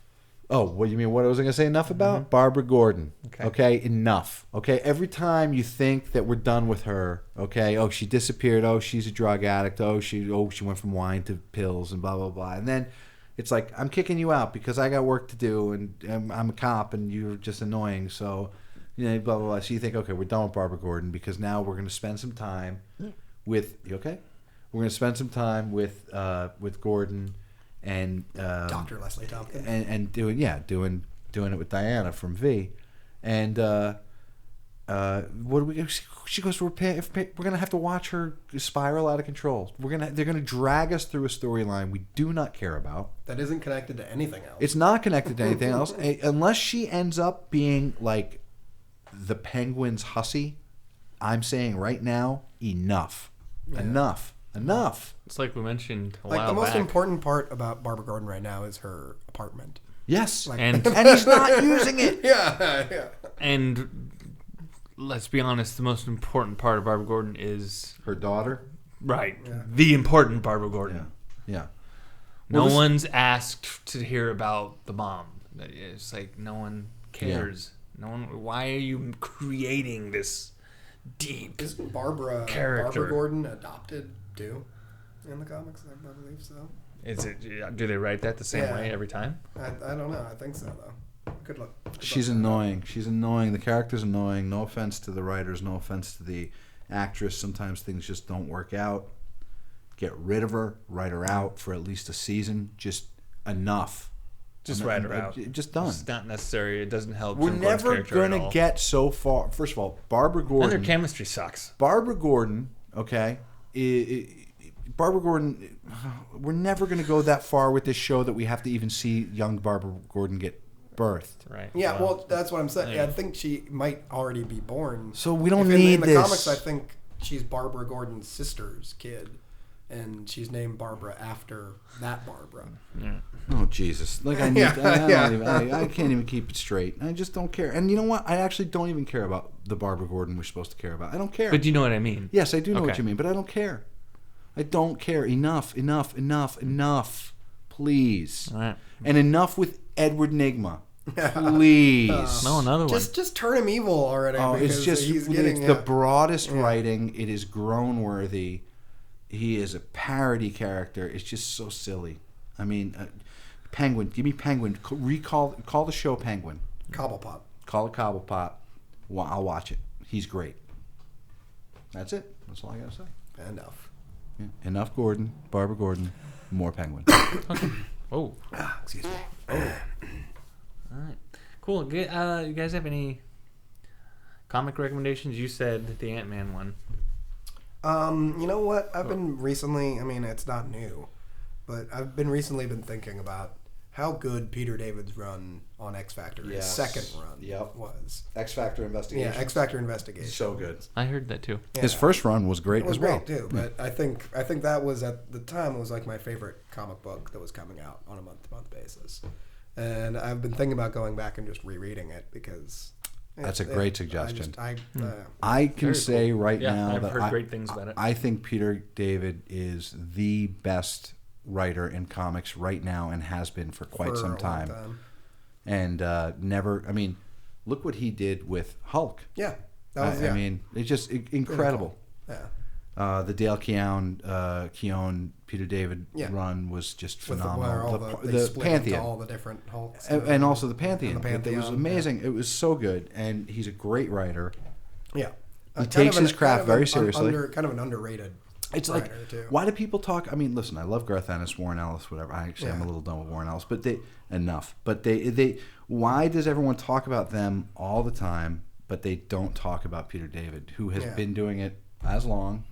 Speaker 2: Oh, what you mean? What was I going to say enough about? Barbara Gordon. Okay, enough. Okay, every time you think that we're done with her, okay, oh, she disappeared, oh, she's a drug addict, oh, she went from wine to pills and blah, blah, blah. And then it's like, I'm kicking you out because I got work to do and I'm a cop and you're just annoying. So, you know, blah, blah, blah. So you think, okay, we're done with Barbara Gordon because now we're going to spend some time with, you okay? We're going to spend some time with Gordon and
Speaker 1: Dr. Leslie Tompkins.
Speaker 2: and doing it with Diana from V, and what do we? She goes, we're gonna have to watch her spiral out of control. They're gonna drag us through a storyline we do not care about.
Speaker 1: That isn't connected to anything else.
Speaker 2: It's not connected to anything else, unless she ends up being like the Penguin's hussy. I'm saying right now, enough.
Speaker 3: It's like we mentioned a while
Speaker 1: Like the most
Speaker 3: back.
Speaker 1: important part about Barbara Gordon right now is her apartment.
Speaker 2: Yes,
Speaker 3: And
Speaker 2: he's not using it.
Speaker 1: Yeah.
Speaker 3: and let's be honest, the most important part of Barbara Gordon is
Speaker 2: Her daughter.
Speaker 3: right. The important Barbara Gordon.
Speaker 2: Yeah.
Speaker 3: No
Speaker 2: Well,
Speaker 3: one's asked to hear about the mom. It's like no one cares. No one. Why are you creating this deep?
Speaker 1: Is Barbara Gordon adopted too in the comics? I believe so.
Speaker 3: Is it? Do they write that the same way every time?
Speaker 1: I don't know. I think so though. Good luck.
Speaker 2: She's annoying. She's annoying. The character's annoying. No offense to the writers. No offense to the actress. Sometimes things just don't work out. Get rid of her. Write her out for at least a season. Just enough.
Speaker 3: Just write her out.
Speaker 2: Just done.
Speaker 3: It's not necessary. It doesn't help.
Speaker 2: We're
Speaker 3: Jim Gordon's
Speaker 2: never
Speaker 3: character
Speaker 2: going
Speaker 3: at
Speaker 2: to
Speaker 3: all.
Speaker 2: get so far. First of all, Barbara
Speaker 3: And
Speaker 2: Gordon.
Speaker 3: their chemistry sucks.
Speaker 2: Barbara Gordon, okay? Barbara Gordon, we're never going to go that far with this show that we have to even see young Barbara Gordon get birthed.
Speaker 3: Right.
Speaker 1: Yeah, well, that's what I'm saying. Yeah, I think she might already be born.
Speaker 2: So we don't
Speaker 1: in
Speaker 2: need
Speaker 1: the
Speaker 2: this.
Speaker 1: comics, I think she's Barbara Gordon's sister's kid, and she's named Barbara after that Barbara.
Speaker 2: Oh Jesus! Like I need, I can't even keep it straight. I just don't care. And you know what? I actually don't even care about the Barbara Gordon we're supposed to care about. I don't care.
Speaker 3: But you know what I mean.
Speaker 2: Yes, I do know what
Speaker 3: Okay.
Speaker 2: you mean, but I don't care. I don't care. Enough, please.
Speaker 3: All right.
Speaker 2: And enough with Edward Nygma, please.
Speaker 3: No, another one.
Speaker 1: Just turn him evil already.
Speaker 2: Oh,
Speaker 1: because
Speaker 2: it's just
Speaker 1: he's getting
Speaker 2: the broadest writing. It is groan worthy. He is a parody character. It's just so silly. I mean, Penguin. Give me Penguin. Call the show Penguin.
Speaker 1: Cobblepot.
Speaker 2: Call it Cobblepot. I'll watch it. He's great. That's it. That's all I gotta say.
Speaker 1: Enough.
Speaker 2: Yeah. Enough Gordon. Barbara Gordon. More Penguin.
Speaker 3: Oh.
Speaker 1: Excuse me.
Speaker 3: All right. Cool. You guys have any comic recommendations? You said the Ant-Man one.
Speaker 1: You know what? I've been recently. I mean, it's not new, but I've been recently thinking about how good Peter David's run on X Factor, his second run, was.
Speaker 2: X Factor Investigation.
Speaker 1: Yeah, X Factor Investigation.
Speaker 2: So good.
Speaker 3: I heard that too.
Speaker 1: Yeah.
Speaker 2: His first run was great
Speaker 1: It was
Speaker 2: as well.
Speaker 1: great too, but I think that was at the time it was like my favorite comic book that was coming out on a month-to-month basis, and I've been thinking about going back and just rereading it because
Speaker 2: That's a great suggestion.
Speaker 1: I
Speaker 2: I can say right now
Speaker 3: I've
Speaker 2: that
Speaker 3: heard great things about it.
Speaker 2: I think Peter David is the best writer in comics right now and has been for quite some time. And never, I mean, look what he did with Hulk.
Speaker 1: Yeah. That was,
Speaker 2: I mean, it's just incredible.
Speaker 1: Yeah.
Speaker 2: The Dale Keown, Peter David run was just phenomenal.
Speaker 1: The
Speaker 2: Pantheon.
Speaker 1: all the different Hulks.
Speaker 2: And also the Pantheon.
Speaker 1: The Pantheon.
Speaker 2: It was amazing. It was so good. And he's a great writer.
Speaker 1: Yeah.
Speaker 2: He takes his craft very seriously.
Speaker 1: Kind of an underrated
Speaker 2: It's
Speaker 1: writer,
Speaker 2: like,
Speaker 1: too.
Speaker 2: why do people talk? I mean, listen, I love Garth Ennis, Warren Ellis, whatever. I'm a little done with Warren Ellis, but why does everyone talk about them all the time, but they don't talk about Peter David, who has been doing it as long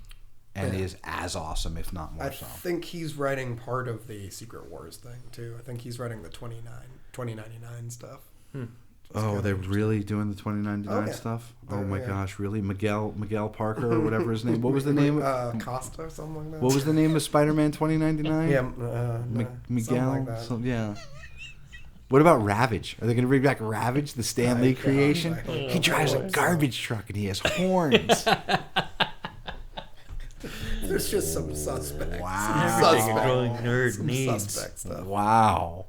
Speaker 2: and is as awesome, if not more so.
Speaker 1: I think he's writing part of the Secret Wars thing, too. I think he's writing the 2099 stuff.
Speaker 2: Oh, they're really doing the 2099 stuff? Oh my gosh, really? Miguel Parker or whatever his name. What was the name?
Speaker 1: Costa or something like that.
Speaker 2: What was the name of Spider-Man 2099?
Speaker 1: Yeah,
Speaker 2: Miguel.
Speaker 1: Something like that.
Speaker 2: What about Ravage? Are they going to bring back Ravage, the Stan Lee creation? He drives a garbage truck and he has horns.
Speaker 1: There's just some suspects.
Speaker 2: Wow.
Speaker 3: Everything a growing nerd needs.
Speaker 1: Suspect stuff.
Speaker 2: Wow.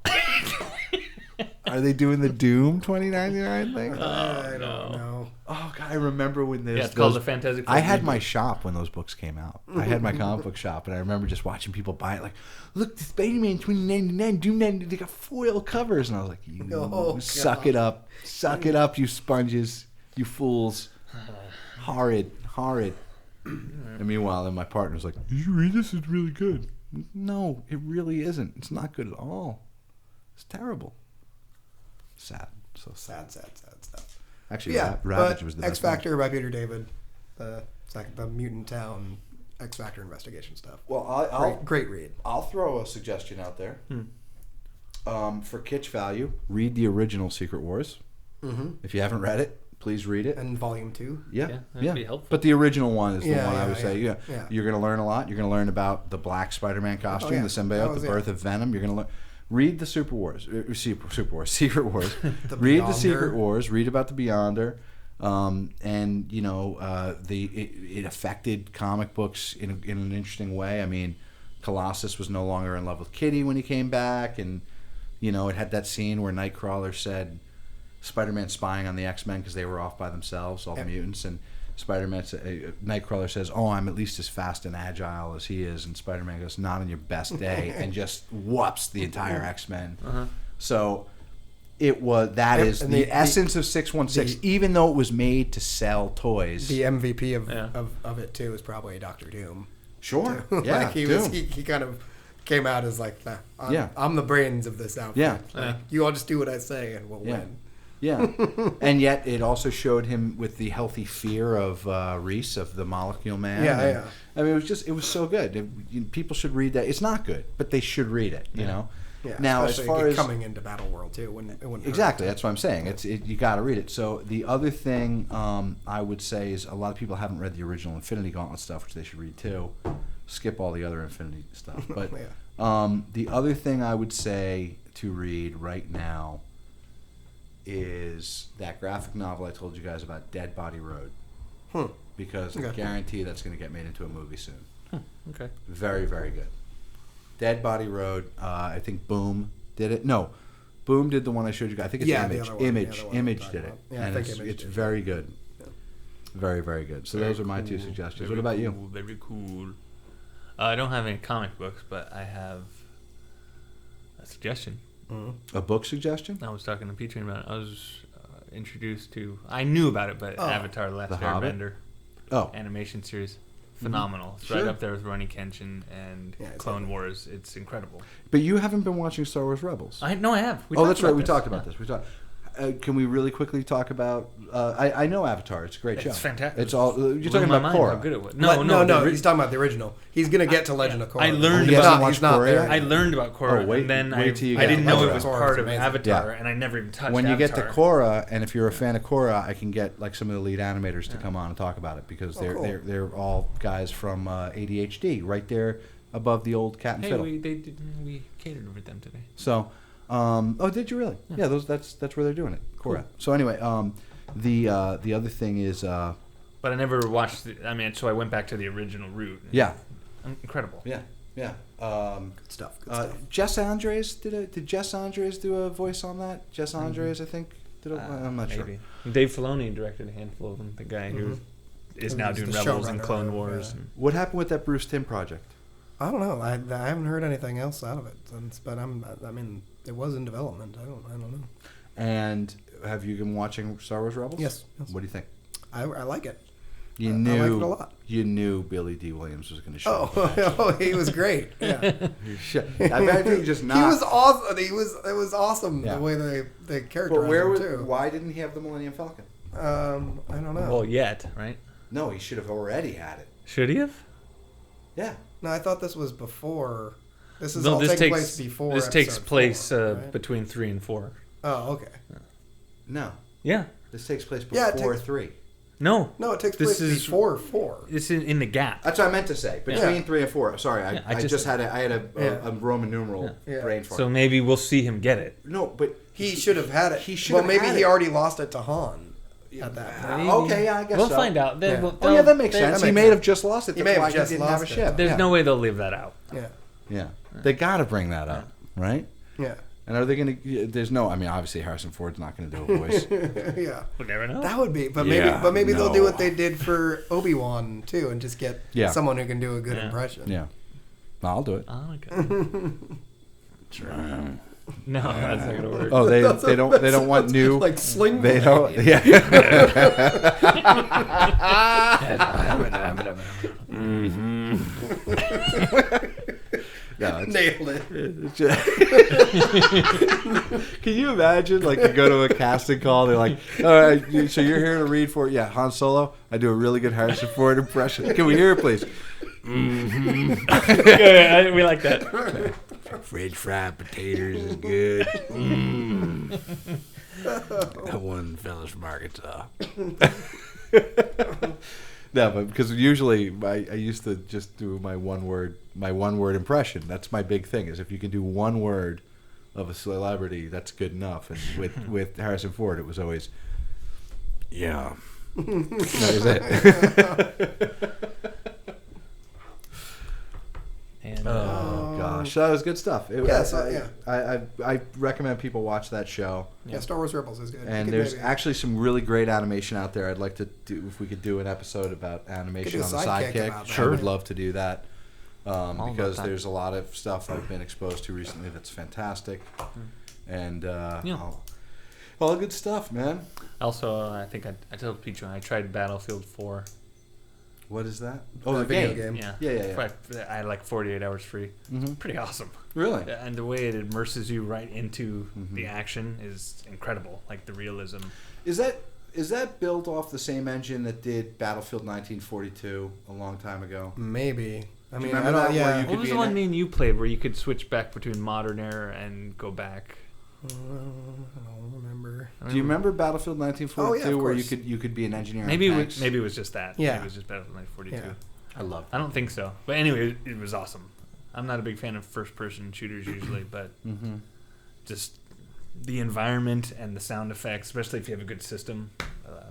Speaker 2: Are they doing the Doom 2099 thing?
Speaker 1: I don't know.
Speaker 2: Oh God, I remember when there's.
Speaker 3: Yeah, it's called the Fantastic Four.
Speaker 2: I had my shop when those books came out. I had my comic book shop, and I remember just watching people buy it. Like, look, the Spider-Man 2099, Doom 99, they got foil covers, and I was like, you suck it up, you sponges, you fools, horrid. And meanwhile, then my partner's like, "You should read this. It's really good." No, it really isn't. It's not good at all. It's terrible. Sad. So sad. Actually,
Speaker 1: Yeah,
Speaker 2: Ravage
Speaker 1: but
Speaker 2: was the
Speaker 1: X
Speaker 2: best one.
Speaker 1: Factor by Peter David. It's like the Mutant Town X Factor investigation stuff.
Speaker 2: Well,
Speaker 1: Great read.
Speaker 2: I'll throw a suggestion out there. For kitsch value, read the original Secret Wars. Mm-hmm. If you haven't read it, please read it.
Speaker 1: And Volume 2.
Speaker 3: Yeah, that'd be helpful.
Speaker 2: But the original one is the
Speaker 1: Yeah,
Speaker 2: one I
Speaker 1: yeah,
Speaker 2: would say.
Speaker 1: yeah.
Speaker 2: Yeah.
Speaker 1: Yeah.
Speaker 2: You're going to learn a lot. You're going to learn about the black Spider-Man costume,
Speaker 1: yeah.
Speaker 2: the symbiote, the birth of Venom. You're going to learn. Read the Secret Wars. Secret Wars. Read the Secret Wars. Read about the Beyonder. And you know, it affected comic books in an interesting way. I mean, Colossus was no longer in love with Kitty when he came back, and you know, it had that scene where Nightcrawler said Spider-Man spying on the X-Men because they were off by themselves, all the mutants, and Nightcrawler says, "Oh, I'm at least as fast and agile as he is," and Spider-Man goes, "Not on your best day," and just whoops the entire X-Men. So it was is the essence of 616. Even though it was made to sell toys,
Speaker 1: The MVP of it too is probably Dr. Doom.
Speaker 2: Sure,
Speaker 1: Like
Speaker 2: yeah,
Speaker 1: he kind of came out as like, I'm the brains of this outfit.
Speaker 2: Yeah.
Speaker 1: Like, you all just do what I say and we'll win.
Speaker 2: Yeah, and yet it also showed him with the healthy fear of Reese, of the Molecule Man.
Speaker 1: Yeah.
Speaker 2: I mean, it was so good. People should read that. It's not good, but they should read it. You know.
Speaker 1: Yeah,
Speaker 2: now, as far as
Speaker 1: coming into Battleworld too,
Speaker 2: exactly, that's what I'm saying. You got to read it. So the other thing I would say is a lot of people haven't read the original Infinity Gauntlet stuff, which they should read too. Skip all the other Infinity stuff. But the other thing I would say to read right now is that graphic novel I told you guys about, Dead Body Road. Because I guarantee that's going to get made into a movie soon.
Speaker 3: Okay.
Speaker 2: Very, very good. Dead Body Road, I think Boom did it. No, Boom did the one I showed you guys. I think it's Image did it.
Speaker 1: Yeah,
Speaker 2: and it's very good. Yeah. Very, very good. So those are my two suggestions. What about you?
Speaker 3: Very cool. I don't have any comic books, but I have a suggestion.
Speaker 2: A book suggestion?
Speaker 3: I was talking to Peterson about it. I was introduced to... I knew about it, but Avatar The Last Airbender animation series. Phenomenal. It's right up there with Rurouni Kenshin and Clone Wars. It's incredible.
Speaker 2: But you haven't been watching Star Wars Rebels.
Speaker 3: I have.
Speaker 2: That's right. We talked about this. Can we really quickly talk about... I know Avatar. It's a great show.
Speaker 3: It's fantastic.
Speaker 2: It's all... You're talking about Korra.
Speaker 3: How good it was.
Speaker 1: No. He's talking about the original. He's going to get to Legend of Korra.
Speaker 3: I learned about Korra, and then I didn't know it was part of Avatar, and I never even touched
Speaker 2: When
Speaker 3: Avatar.
Speaker 2: you get to Korra, and if you're a fan of Korra, I can get like some of the lead animators to come on and talk about it, because they're all guys from ADHD, right there above the old Cat and Fiddle.
Speaker 3: We catered for them today.
Speaker 2: So... did you really? Yeah, that's where they're doing it. Korra. Cool. So anyway, the other thing is.
Speaker 3: But I never watched. So I went back to the original route.
Speaker 2: Yeah.
Speaker 3: Incredible.
Speaker 2: Yeah.
Speaker 1: Good stuff.
Speaker 2: Jess Andres did Jess Andres do a voice on that? Jess Andres, I think. I'm not sure.
Speaker 3: Dave Filoni directed a handful of them. The guy who is now doing Rebels and Clone Wars. And
Speaker 2: what happened with that Bruce Timm project?
Speaker 1: I don't know. I haven't heard anything else out of it since, but it was in development. I don't know.
Speaker 2: And have you been watching Star Wars Rebels?
Speaker 1: Yes.
Speaker 2: What do you think?
Speaker 1: I like it.
Speaker 2: I like it a lot. You knew Billy D. Williams was going to show up.
Speaker 1: He was great. Yeah.
Speaker 2: I think just not.
Speaker 1: He was awesome. It was awesome the way they characterized him too.
Speaker 2: Why didn't he have the Millennium Falcon?
Speaker 1: I don't know.
Speaker 3: Well, yet, right?
Speaker 2: No, he should have already had it.
Speaker 3: Should he have?
Speaker 2: Yeah.
Speaker 1: No, I thought this was before. This
Speaker 3: takes
Speaker 1: place before.
Speaker 3: This takes place
Speaker 1: 4, right?
Speaker 3: between 3 and 4.
Speaker 1: Oh, okay.
Speaker 2: No.
Speaker 3: Yeah.
Speaker 2: This takes place before 3.
Speaker 3: No,
Speaker 1: it takes place before 4.
Speaker 3: It's in the gap.
Speaker 2: That's what I meant to say. Between 3 and 4. Sorry, I just had a Roman numeral brain fart.
Speaker 3: So maybe we'll see him get it.
Speaker 2: No, but
Speaker 1: he should have had it. Maybe he already lost it to Han at that point.
Speaker 2: Okay, I guess
Speaker 3: we'll
Speaker 2: so.
Speaker 3: Find out.
Speaker 2: That makes sense. He may have just lost it.
Speaker 1: He may have just
Speaker 2: didn't
Speaker 1: lost
Speaker 2: have a ship.
Speaker 3: There's no way they'll leave that out.
Speaker 2: Yeah. They got to bring that up, right?
Speaker 1: Yeah.
Speaker 2: And are they going to? There's no. I mean, obviously Harrison Ford's not going to do a voice.
Speaker 1: Yeah.
Speaker 3: We'll never know.
Speaker 1: That would be, but maybe they'll do what they did for Obi-Wan too, and just get someone who can do a good impression.
Speaker 2: Yeah. I'll do it.
Speaker 3: Oh, okay. No, that's not gonna work.
Speaker 2: Oh, they don't want new
Speaker 1: like sling.
Speaker 2: They don't. Yeah. No,
Speaker 1: Nailed it.
Speaker 2: it's just- Can you imagine? Like you go to a casting call, they're like, "All right, so you're here to read for yeah Han Solo." I do a really good Harrison Ford impression. Can we hear it, please?
Speaker 3: Yeah, we like that.
Speaker 2: French fried potatoes is good. That one fella's from Arkansas. No, but because usually I used to just do my one word impression. That's my big thing. Is if you can do one word of a celebrity, that's good enough. And with Harrison Ford, it was always, yeah. That was it.
Speaker 3: And,
Speaker 2: Oh gosh, that was good stuff. I recommend people watch that show.
Speaker 1: Yeah, Star Wars Rebels is good.
Speaker 2: And there's actually some really great animation out there. I'd like to do if we could do an episode about animation on the Sidekick.
Speaker 1: about that.
Speaker 2: Sure, I would love to do that because
Speaker 3: that.
Speaker 2: there's a lot of stuff I've been exposed to recently that's fantastic, and all good stuff, man.
Speaker 3: also, I think I told Peter I tried Battlefield 4.
Speaker 2: What is that? Oh,
Speaker 1: The
Speaker 2: the
Speaker 1: video
Speaker 2: game.
Speaker 1: game.
Speaker 2: Yeah.
Speaker 3: I had like 48 hours free.
Speaker 2: Mm-hmm.
Speaker 3: Pretty awesome.
Speaker 2: Really?
Speaker 3: And the way it immerses you right into the action is incredible. Like the realism.
Speaker 2: Is that built off the same engine that did Battlefield 1942 a long time ago?
Speaker 1: Maybe. I mean,
Speaker 2: remember
Speaker 1: I
Speaker 2: that
Speaker 1: don't.
Speaker 2: where
Speaker 1: Yeah.
Speaker 2: you
Speaker 3: What was the one me and you played where you could switch back between modern era and go back?
Speaker 1: I don't remember.
Speaker 2: Do you remember Battlefield 1942
Speaker 1: Oh, yeah, of
Speaker 2: where
Speaker 1: course.
Speaker 2: you could be an engineer?
Speaker 3: Maybe
Speaker 2: on
Speaker 3: it
Speaker 2: tanks?
Speaker 3: maybe it was just that.
Speaker 1: Yeah.
Speaker 3: Maybe it was just Battlefield 1942.
Speaker 1: Yeah.
Speaker 2: I love.
Speaker 3: I don't think so. But anyway, it was awesome. I'm not a big fan of first-person shooters usually, but just the environment and the sound effects, especially if you have a good system,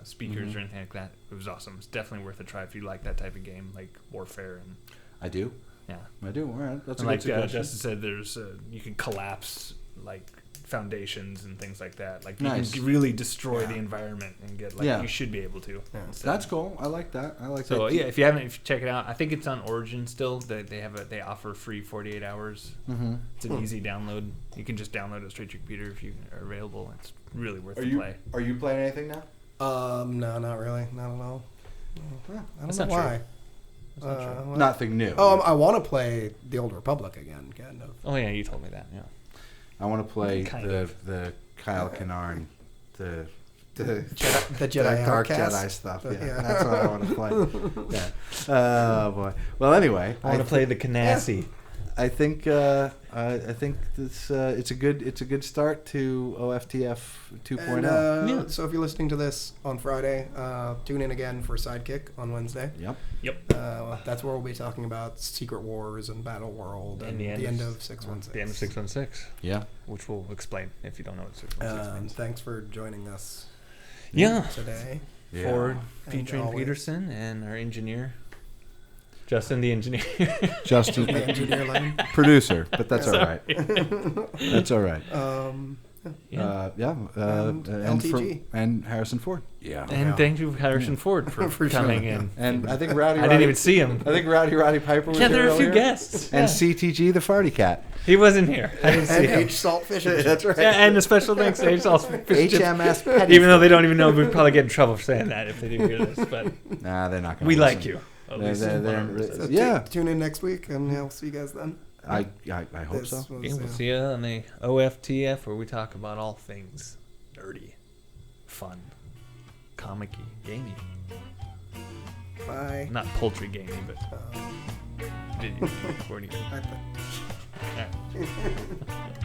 Speaker 3: speakers or anything like that, it was awesome. It's definitely worth a try if you like that type of game, like Warfare and
Speaker 2: I do.
Speaker 3: yeah.
Speaker 2: I do. All right, that's a
Speaker 3: And
Speaker 2: good
Speaker 3: like
Speaker 2: suggestion.
Speaker 3: Justin said, there's you can collapse like foundations and things like that. Like
Speaker 2: Nice.
Speaker 3: you can really destroy
Speaker 1: Yeah.
Speaker 3: the environment and get like
Speaker 2: Yeah.
Speaker 3: you should be able to.
Speaker 1: Yeah.
Speaker 3: instead.
Speaker 2: That's cool. I like that. I like
Speaker 3: So
Speaker 2: that.
Speaker 3: yeah, if you haven't, if you check it out, I think it's on Origin still. They offer free 48 hours.
Speaker 2: Mm-hmm.
Speaker 3: It's an easy download. You can just download it straight to your computer if you are available. It's really worth
Speaker 2: Are
Speaker 3: the
Speaker 2: you
Speaker 3: play.
Speaker 2: playing anything now?
Speaker 1: No, not really. Not at all. I
Speaker 3: That's
Speaker 1: don't know
Speaker 3: not
Speaker 1: why.
Speaker 3: That's not true.
Speaker 2: Nothing new.
Speaker 1: I want to play the Old Republic again, kind of.
Speaker 3: Oh yeah, you told me that. Yeah.
Speaker 2: I want to play
Speaker 3: Kind
Speaker 2: the Kyle Katarn, the
Speaker 1: Jedi
Speaker 2: Dark
Speaker 1: Outcast.
Speaker 2: Jedi stuff. Yeah,
Speaker 1: Yeah.
Speaker 2: that's what I want to play. Yeah. Oh boy. Well, anyway,
Speaker 3: I want to play the Canassi.
Speaker 2: I think this it's a good start to O.F.T.F 2.0.
Speaker 3: Yeah.
Speaker 1: So if you're listening to this on Friday, tune in again for Sidekick on Wednesday.
Speaker 2: Yep.
Speaker 3: Yep.
Speaker 1: That's where we'll be talking about Secret Wars and Battleworld and the end of 616.
Speaker 3: The end of 616,
Speaker 2: Yeah.
Speaker 3: which we'll explain if you don't know what 616 means.
Speaker 1: Thanks for joining us
Speaker 3: Yeah.
Speaker 1: today.
Speaker 3: Ford
Speaker 1: And
Speaker 3: featuring
Speaker 1: always.
Speaker 3: Peterson and our engineer, Justin the engineer.
Speaker 2: Justin,
Speaker 1: The engineer line.
Speaker 2: producer, but that's all right. That's all right.
Speaker 3: Yeah.
Speaker 2: And
Speaker 1: LTG.
Speaker 2: and Harrison Ford. Yeah.
Speaker 3: And thank you, Harrison Ford, for
Speaker 1: For
Speaker 3: coming
Speaker 1: sure.
Speaker 3: in.
Speaker 2: And I think Rowdy.
Speaker 3: I didn't even see him.
Speaker 2: I think Rowdy Piper was
Speaker 3: Yeah, there
Speaker 2: here
Speaker 3: were a few
Speaker 2: earlier.
Speaker 3: guests.
Speaker 2: And
Speaker 3: Yeah.
Speaker 2: CTG the Farty Cat.
Speaker 3: He wasn't here. I didn't see
Speaker 1: And
Speaker 3: him.
Speaker 1: H. Saltfish.
Speaker 2: That's right.
Speaker 3: Yeah, and a special thanks to HMS.
Speaker 2: HMS Petty.
Speaker 3: Even though they don't even know, we'd probably get in trouble for saying that if they do hear this. But
Speaker 2: Nah, they're not going to
Speaker 3: we like you. At
Speaker 2: They're-
Speaker 3: least
Speaker 2: they're-
Speaker 3: one
Speaker 2: they're-
Speaker 3: person.
Speaker 2: Yeah.
Speaker 1: Tune in next week, and we'll see you guys then.
Speaker 2: I hope
Speaker 1: This
Speaker 2: so.
Speaker 1: was,
Speaker 3: Yeah, we'll see you on the O.F.T.F, where we talk about all things nerdy, fun, comic-y, gamey.
Speaker 1: Bye.
Speaker 3: Not poultry gamey, but video game, recording game.
Speaker 1: I think-
Speaker 3: All right.